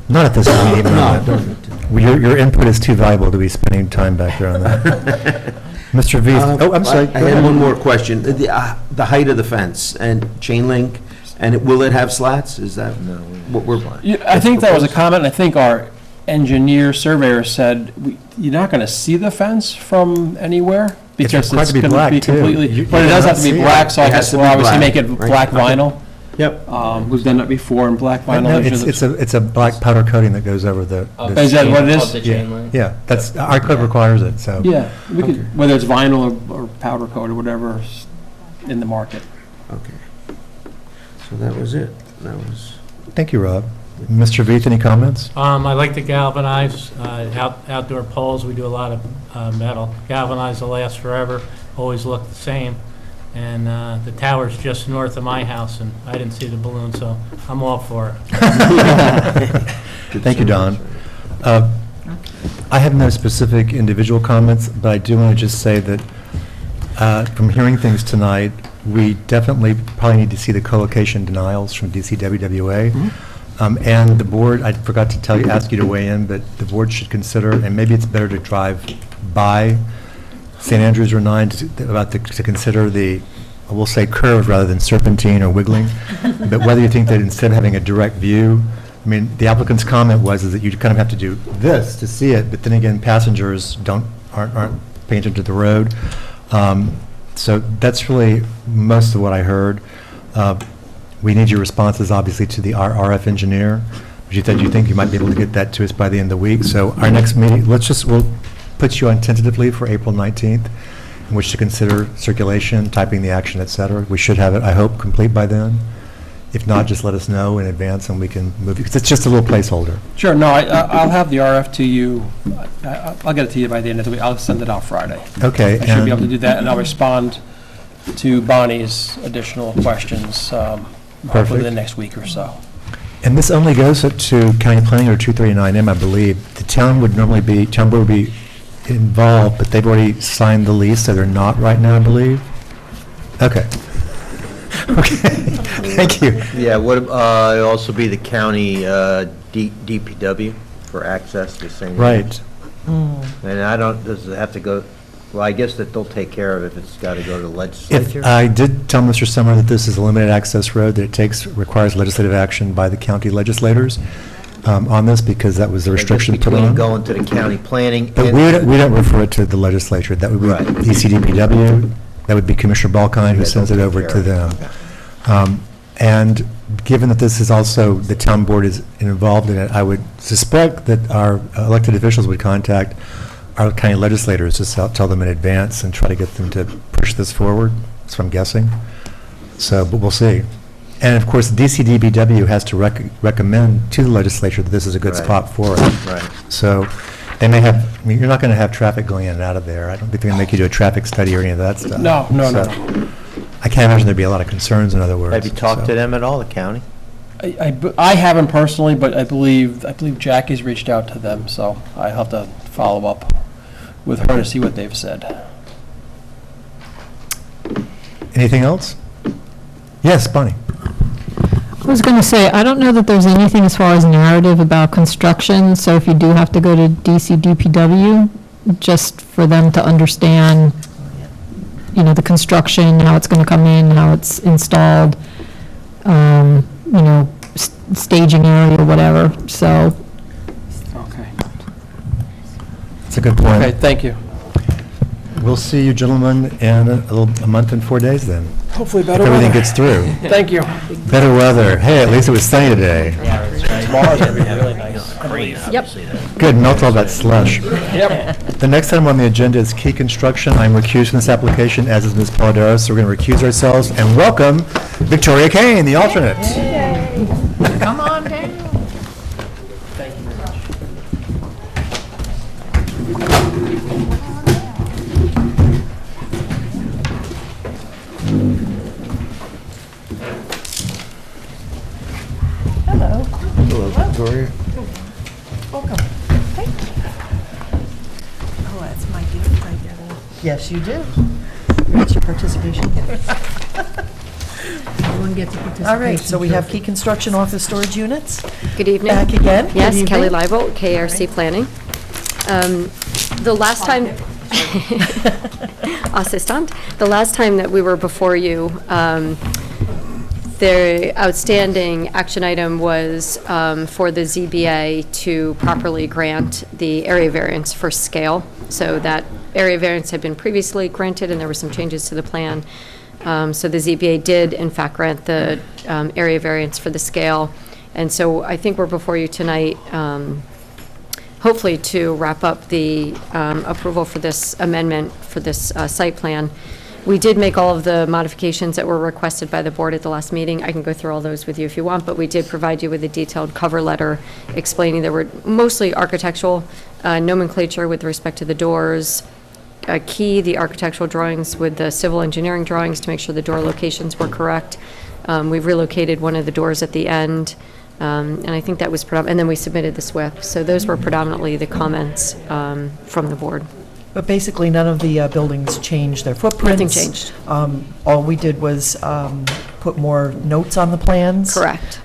Not at this meeting, no. Your input is too valuable to be spending time back there on that. Mr. V, oh, I'm sorry. I Go had ahead. one more question. The height of the fence and chain link, and will it have slats? Is that what we're? Yeah, I think that was a comment, and I think our engineer surveyor said, you're not going to see the fence from anywhere because required it's to be going to black, be too. completely, You but it does have to cannot be see black, it. so I It has guess to we'll be obviously black, make it right? black Okay. vinyl. Yep. We've done that before in black vinyl. No, Usually it's a black powder coating that goes over the. Of the Is that chain- what it is? Of the Yeah, chain link. yeah, that's, our code requires it, so. Yeah, we Okay. could, whether it's vinyl or powder coat or whatever in the market. Okay. So that was it. That was. Thank you, Rob. Mr. Veith, any comments? I like to galvanize outdoor poles. We do a lot of metal. Galvanize will last forever, always look the same. And the tower's just north of my house, and I didn't see the balloon, so I'm all for it. Thank you, Don. I have no specific individual comments, but I do want to just say that from hearing things tonight, we definitely probably need to see the co-location denials from DCWWA. And the board, I forgot to tell you, ask you to weigh in, but the board should consider, and maybe it's better to drive by St. Andrews or 9 to consider the, we'll say curve rather than serpentine or wiggling, but whether you think that instead of having a direct view, I mean, the applicant's comment was is that you kind of have to do this to see it, but then again, passengers aren't paying attention to the road. So that's really most of what I heard. We need your responses, obviously, to the RF engineer, which you said you think you might be able to get that to us by the end of the week. So our next meeting, we'll put you on tentatively for April 19th, in which to consider circulation, typing the action, et cetera. We should have it, I hope, complete by then. If not, just let us know in advance and we can move, because it's just a little placeholder. Sure, no, I'll have the RF to you, I'll get it to you by the end of the week, I'll send it out Friday. Okay. I should be able to do that, and I'll respond to Bonnie's additional questions, hopefully Perfect. the next week or so. And this only goes up to county planning or 239M, I believe. The town would be involved, but they've already signed the lease, so they're not right now, I believe. Okay. Okay, thank you. Yeah, would it'll also be the county DPW for access to St. Right. And I don't, does it have to go, well, I guess that they'll take care of it if it's got to go to the legislature. If, I did tell Mr. Summer that this is a limited access road, that it requires legislative action by the county legislators on this, because that was the restriction put Between on. going to the county planning But and. we don't refer it to the legislature. That would be Right. ECDPW. That would be Commissioner Balkine, who Yeah, sends it they'll over take to care them. of it. And given that this is also, the town board is involved in it, I would suspect that our elected officials would contact our county legislators to tell them in advance and try to get them to push this forward. That's what I'm guessing. So, but we'll see. And of course, DCDBW has to recommend to the legislature that this is a good Right. spot for it. Right. So they may have, I mean, you're not going to have traffic going in and out of there. I don't think they're going to make you do a traffic study or any of that stuff. No. So I can't imagine there'd be a lot of concerns, in other words. Have you talked so. to them at all, the county? I haven't personally, but I believe Jackie's reached out to them, so I have to follow up with her to see what they've said. Anything else? Yes, Bonnie? I was going to say, I don't know that there's anything as far as narrative about construction, so if you do have to go to DC DPW, just for them to understand, the construction, how it's going to come in, how it's installed, staging area, whatever, so. Okay. That's a good point. Okay, thank you. We'll see you gentlemen in a month and 4 days then. Hopefully If better everything weather. gets through. Thank you. Better weather. Hey, at least it was sunny today. Tomorrow's going to be really nice. Yep. Good, melt all that slush. Yep. The next item on the agenda is Key Construction. I'm recused from this application, as is Ms. Polidoro, so we're going to recuse ourselves and welcome Victoria Kane, the alternate. Come on down. Thank you very much. Hello. Hello, Victoria. Welcome. Oh, that's my gift. I get it. Yes, you do. That's your participation gift. Everyone gets a participation. All right, so we have Key Construction office storage units. Good evening. Back again. Good Yes, Kelly evening. Leibold, KRC Planning. The last time, assistant, the last time that we were before you, the outstanding action item was for the ZBA to properly grant the area variance for scale. So that area variance had been previously granted, and there were some changes to the plan. So the ZBA did, in fact, grant the area variance for the scale. And so I think we're before you tonight, hopefully to wrap up the approval for this amendment for this site plan. We did make all of the modifications that were requested by the board at the last meeting. I can go through all those with you if you want, but we did provide you with a detailed cover letter explaining there were mostly architectural nomenclature with respect to the doors, the architectural drawings with the civil engineering drawings to make sure the door locations were correct. We've relocated one of the doors at the end, and I think that was, and then we submitted the SWIP. So those were predominantly the comments from the board. But basically, none of the buildings changed their footprints. Nothing changed. All we did was put more notes on the plans. Correct.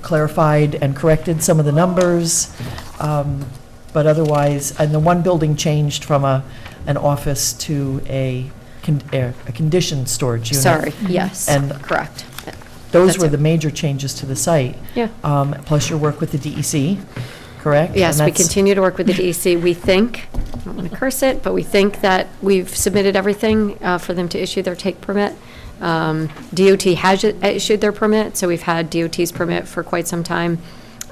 Clarified and corrected some of the numbers. But otherwise, and the one building changed from an office to a conditioned storage unit. Sorry, yes, And correct. those That's were it. the major changes to the site. Yeah. Plus your work with the DEC, correct? Yes, And we that's- continue to work with the DEC. We think, I don't want to curse it, but we think that we've submitted everything for them to issue their take permit. DOT has issued their permit, so we've had DOT's permit for quite some time.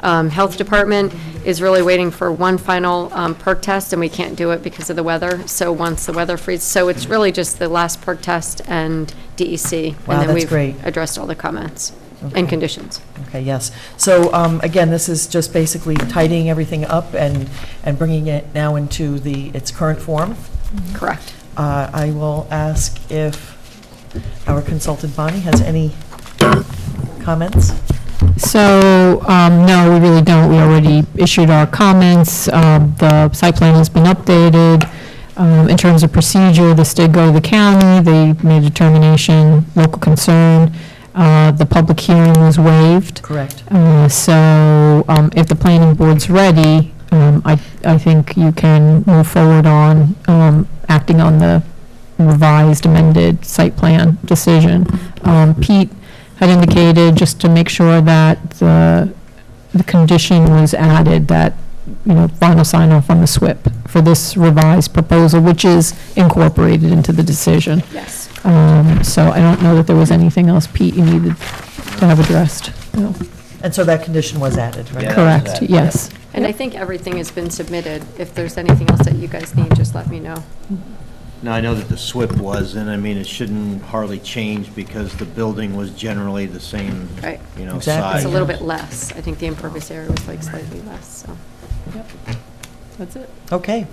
Health Department is really waiting for one final perk test, and we can't do it because of the weather. So once the weather freezes, so it's really just the last perk test and DEC. Wow, And then that's great. we've addressed all the comments Okay. and conditions. Okay, yes. So, again, this is just basically tidying everything up and bringing it now into its current form. Correct. I will ask if our consultant Bonnie has any comments? So, no, we really don't. We already issued our comments. The site plan has been updated. In terms of procedure, this did go to the county. They made a determination, local concern. The public hearing was waived. Correct. So, if the planning board's ready, I think you can move forward on acting on the revised amended site plan decision. Pete had indicated, just to make sure that the condition was added, that, final sign-off on the SWIP for this revised proposal, which is incorporated into the decision. Yes. So I don't know that there was anything else, Pete, you needed to have addressed. No. And so that condition was added, right? Correct, yes. And I think everything has been submitted. If there's anything else that you guys need, just let me know. Now, I know that the SWIP was, and I mean, it shouldn't hardly change because the building was generally the same, Right. Exactly. size. It's a little bit less. I think the impervious area was like slightly less, so. That's it. Okay.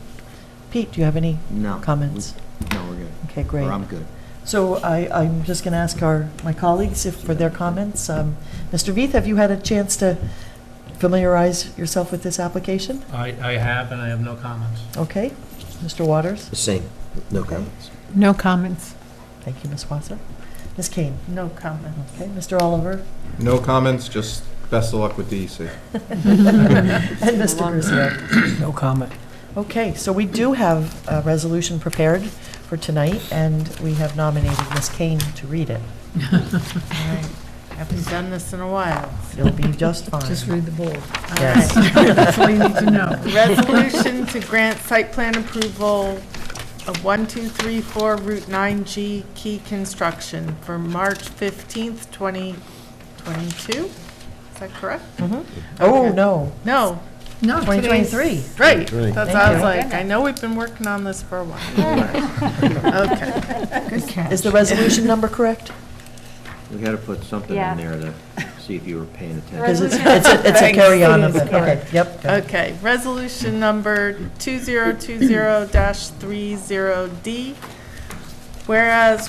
Pete, do you have any No. comments? No, we're good. Okay, great. Or I'm good. So I'm just going to ask my colleagues for their comments. Mr. Veith, have you had a chance to familiarize yourself with this application? I have, and I have no comments. Okay. Mr. Waters? The same, no comments. No comments. Thank you, Ms. Watson. Ms. Kane? No comment. Okay, Mr. Oliver? No comments, just best of luck with DEC. And Mr. Crucio? No comment. Okay, so we do have a resolution prepared for tonight, and we have nominated Ms. Kane to read it. Haven't done this in a while. You'll be just fine. Just read the bold. Yes. That's all you need to know. Resolution to grant site plan approval of 1234 Route 9G Key Construction for March 15th, 2022? Is that correct? Oh, Okay. no. No, No, 2023. right. Right. That's Thank I was you. like, I know we've been working on this for a while. Okay. Good catch. Is the resolution number correct? We had to put something Yeah. in there to see if you were paying attention. Because it's a carry-on of it. Okay, yep. Okay, resolution number 2020-30D. Whereas,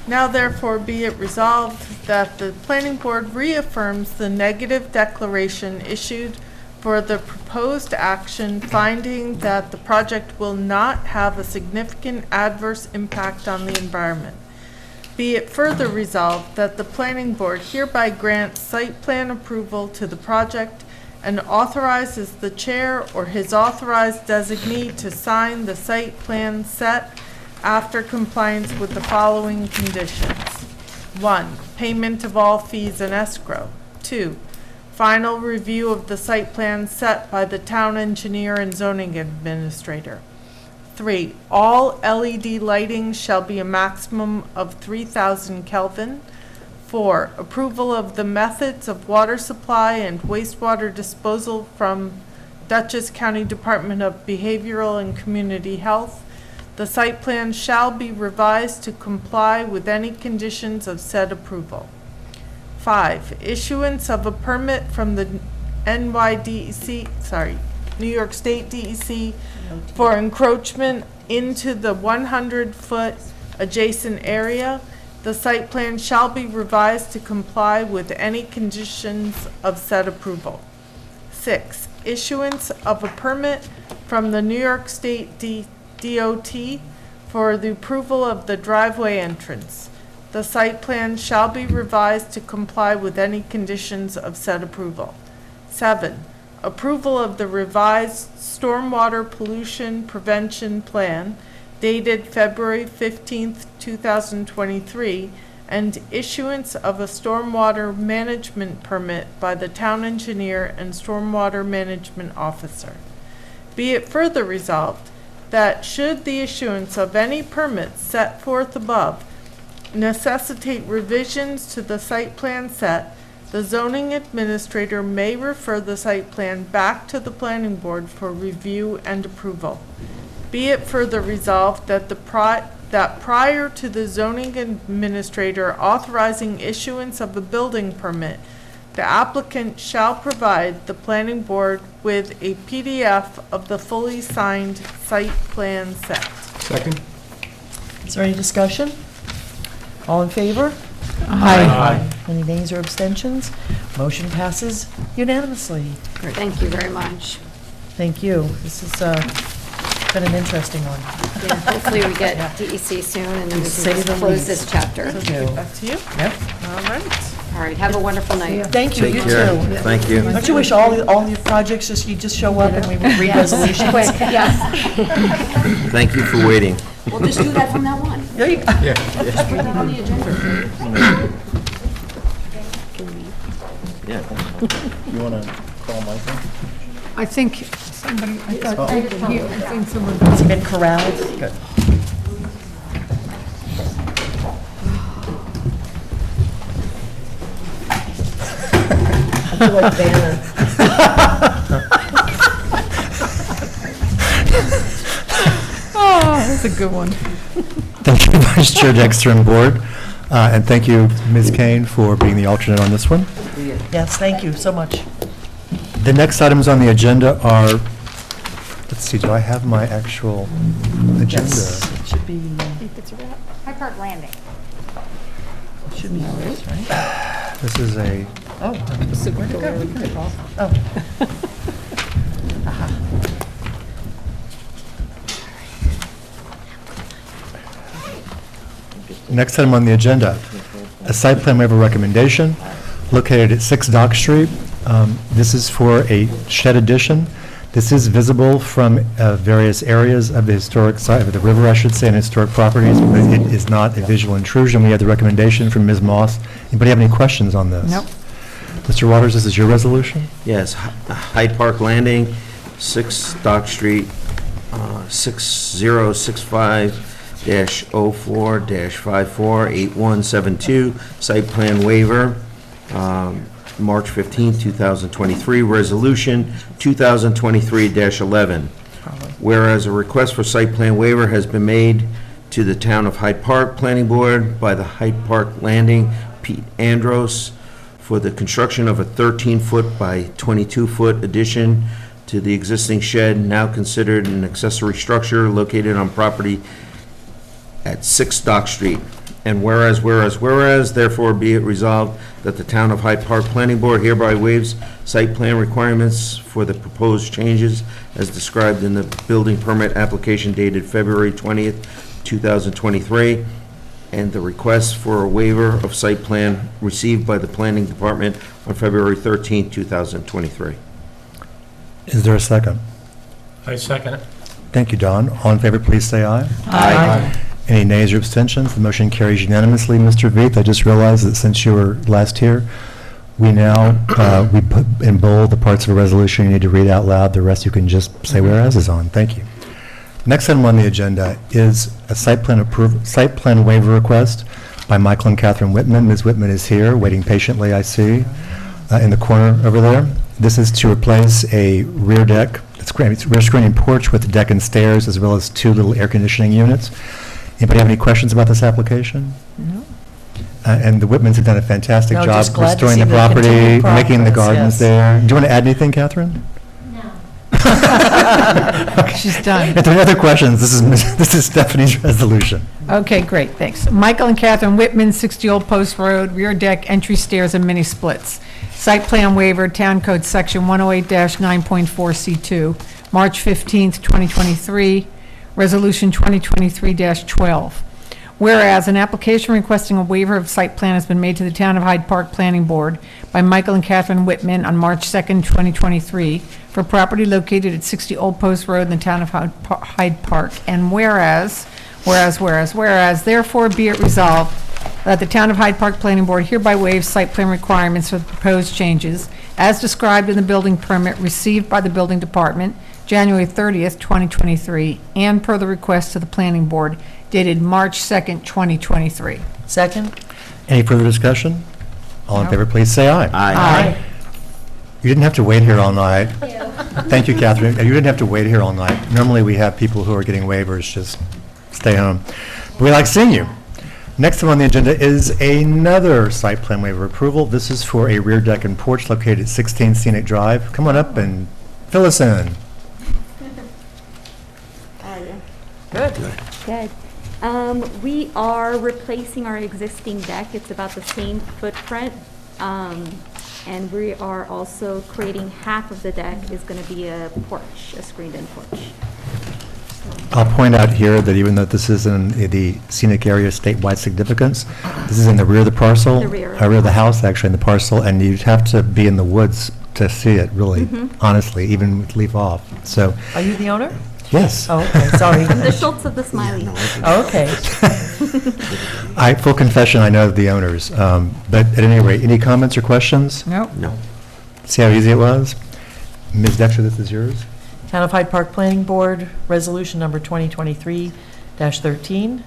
now therefore be it resolved that the planning board reaffirms the negative declaration issued for the proposed action, finding that the project will not have a significant adverse impact on the environment. Be it further resolved that the planning board hereby grants site plan approval to the project and authorizes the chair or his authorized designee to sign the site plan set after compliance with the following conditions. 1, payment of all fees and escrow. 2, final review of the site plan set by the town engineer and zoning administrator. 3, all LED lighting shall be a maximum of 3,000 Kelvin. 4, approval of the methods of water supply and wastewater disposal from Dutchess County Department of Behavioral and Community Health. The site plan shall be revised to comply with any conditions of said approval. 5, issuance of a permit from the New York State DEC for encroachment into the 100-foot adjacent area. The site plan shall be revised to comply with any conditions of said approval. 6, issuance of a permit from the New York State DOT for the approval of the driveway entrance. The site plan shall be revised to comply with any conditions of said approval. 7, approval of the revised stormwater pollution prevention plan dated February 15th, 2023, and issuance of a stormwater management permit by the town engineer and stormwater management officer. Be it further resolved that should the issuance of any permits set forth above necessitate revisions to the site plan set, the zoning administrator may refer the site plan back to the planning board for review and approval. Be it further resolved that that prior to the zoning administrator authorizing issuance of a building permit, the applicant shall provide the planning board with a PDF of the fully signed site plan set. Second? Is there any discussion? All in favor? Aye. Any nays or abstentions? Motion passes unanimously. Thank you very much. Thank you. This has been an interesting one. Yeah, hopefully we get DEC soon, and then we can Say just the close least. this chapter. Thank you. Back to you. Yep. All right. All right, have a wonderful night. Thank you, Take you care. too. Thank you. Don't you wish all your projects, you just show up and we read resolutions? Quick, yes. Thank you for waiting. We'll just do that from now on. There you go. Just put that on the agenda. Yeah. You want to call Michael? I think somebody, I thought, I think someone. Has he been corralled? Good. I feel like Vanna. Oh, that's a good one. Thank you, Vice Chair Dexter and Board, and thank you, Ms. Kane, for being the alternate on this one. Yes, thank you so much. The next items on the agenda are, let's see, do I have my actual agenda? Yes, it should be, High Park Landing. should be this, right? This is a, Oh. Where'd it go? Oh. Aha. next item on the agenda, a site plan waiver recommendation located at 6 Dock Street. This is for a shed addition. This is visible from various areas of the historic site, of the river, I should say, and historic properties, but it is not a visual intrusion. We have the recommendation from Ms. Moss. Anybody have any questions on this? Nope. Mr. Waters, this is your resolution? Yes, Hyde Park Landing, 6 Dock Street, 6065-04-548172, site plan waiver, March 15, 2023, resolution 2023-11. Whereas a request for site plan waiver has been made to the Town of Hyde Park Planning Board by the Hyde Park Landing, Pete Andros, for the construction of a 13-foot by 22-foot addition to the existing shed, now considered an accessory structure located on property at 6 Dock Street. And whereas, therefore be it resolved that the Town of Hyde Park Planning Board hereby waives site plan requirements for the proposed changes as described in the building permit application dated February 20th, 2023, and the request for a waiver of site plan received by the Planning Department on February 13th, 2023. Is there a second? I second it. Thank you, Don. All in favor, please say aye. Aye. Any nays or abstentions? The motion carries unanimously. Mr. Veith, I just realized that since you were last here, we now, we put in bold the parts of a resolution you need to read out loud. The rest you can just say whereas is on. Thank you. Next item on the agenda is a site plan waiver request by Michael and Catherine Whitman. Ms. Whitman is here, waiting patiently, I see, in the corner over there. This is to replace a rear deck, it's rear screening porch with a deck and stairs, as well as 2 little air conditioning units. Anybody have any questions about this application? No. And the Whitmans have done a fantastic No, job just glad to restoring see the the property, continued making the progress, gardens yes. there. Do you want to add anything, Catherine? She's done. If there are any other questions, this is Stephanie's resolution. Okay, great, thanks. Michael and Catherine Whitman, 60 Old Post Road, rear deck, entry stairs, and mini splits. Site plan waiver, Town Code Section 108-9.4C2, March 15th, 2023, Resolution 2023-12. Whereas an application requesting a waiver of site plan has been made to the Town of Hyde Park Planning Board by Michael and Catherine Whitman on March 2nd, 2023, for property located at 60 Old Post Road in the Town of Hyde Park. And whereas, therefore be it resolved that the Town of Hyde Park Planning Board hereby waives site plan requirements for the proposed changes as described in the building permit received by the Building Department January 30th, 2023, and per the request to the Planning Board dated March 2nd, 2023. Second? Any further discussion? All in No. favor, please say aye. Aye. You didn't have to wait here all night. Thank you, Catherine. You didn't have to wait here all night. Normally, we have people who are getting waivers just stay home. But we like seeing you. Next one on the agenda is another site plan waiver approval. This is for a rear deck and porch located at 16 Scenic Drive. Come on up and fill us in. Good. We are replacing our existing deck. It's about the same footprint. And we are also creating half of the deck is going to be a porch, a screened-in porch. I'll point out here that even though this is in the scenic area statewide significance, this is in the rear of the parcel. The rear. Rear of the house, actually, in the parcel, and you'd have to be in the woods to see it, really, honestly, even with leaf off. So, Are you the owner? yes. Oh, okay, sorry. I'm the Schultz of the Smiley. Okay. Full confession, I know the owners. But at any rate, any comments or questions? Nope. No. See how easy it was? Ms. Dexter, this is yours. Town of Hyde Park Planning Board, Resolution Number 2023-13.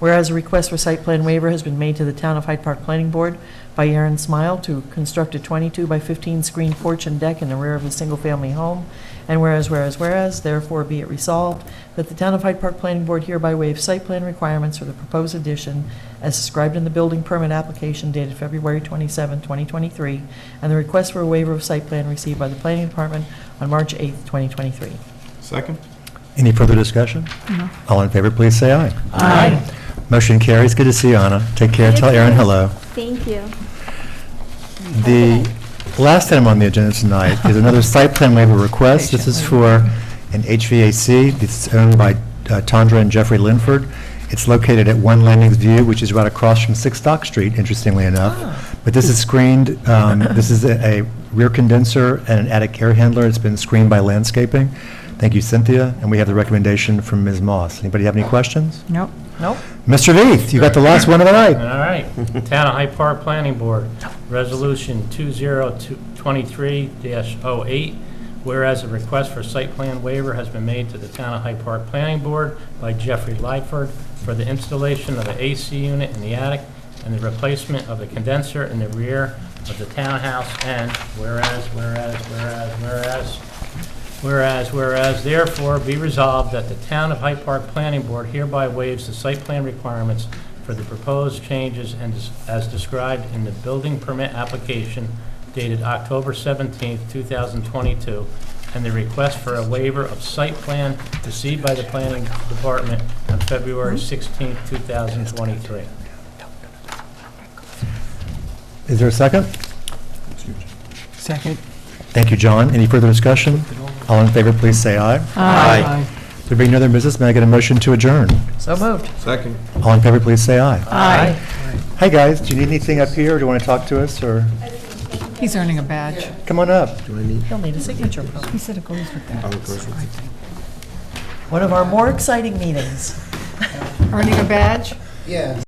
Whereas a request for site plan waiver has been made to the Town of Hyde Park Planning Board by Aaron Smile to construct a 22 by 15 screen porch and deck in the rear of a single-family home And whereas, therefore be it resolved that the Town of Hyde Park Planning Board hereby waives site plan requirements for the proposed addition as described in the building permit application dated February 27, 2023, and the request for a waiver of site plan received by the Planning Department on March 8, 2023. Second? Any further discussion? No. All in favor, please say aye. Aye. Motion carries. Good to see you, Anna. Take care. Tell Aaron hello. Thank you. The last item on the agenda tonight is another site plan waiver request. This is for an HVAC. It's owned by Tondra and Jeffrey Linford. It's located at 1 Landings View, which is right across from 6 Dock Street, interestingly enough. But this is screened, this is a rear condenser and an attic air handler. It's been screened by landscaping. Thank you, Cynthia. And we have the recommendation from Ms. Moss. Anybody have any questions? Nope. Nope. Mr. Veith, you got the last one of the night. All right. Town of Hyde Park Planning Board, Resolution 2023-08, whereas a request for site plan waiver has been made to the Town of Hyde Park Planning Board by Jeffrey Lyford for the installation of the AC unit in the attic and the replacement of the condenser in the rear of the townhouse, and whereas, therefore, be resolved that the Town of Hyde Park Planning Board hereby waives the site plan requirements for the proposed changes and as described in the building permit application dated October 17, 2022, and the request for a waiver of site plan received by the Planning Department on February 16, 2023. Is there a second? Second. Thank you, John. Any further discussion? All in favor, please say aye. Aye. There being no other business, may I get a motion to adjourn? So moved. Second. All in favor, please say aye. Aye. Hey, guys, do you need anything up here, or do you want to talk to us, or? He's earning a badge. Come on up. He'll need a signature. He said it goes with that. One of our more exciting meetings. Earning a badge? Yeah.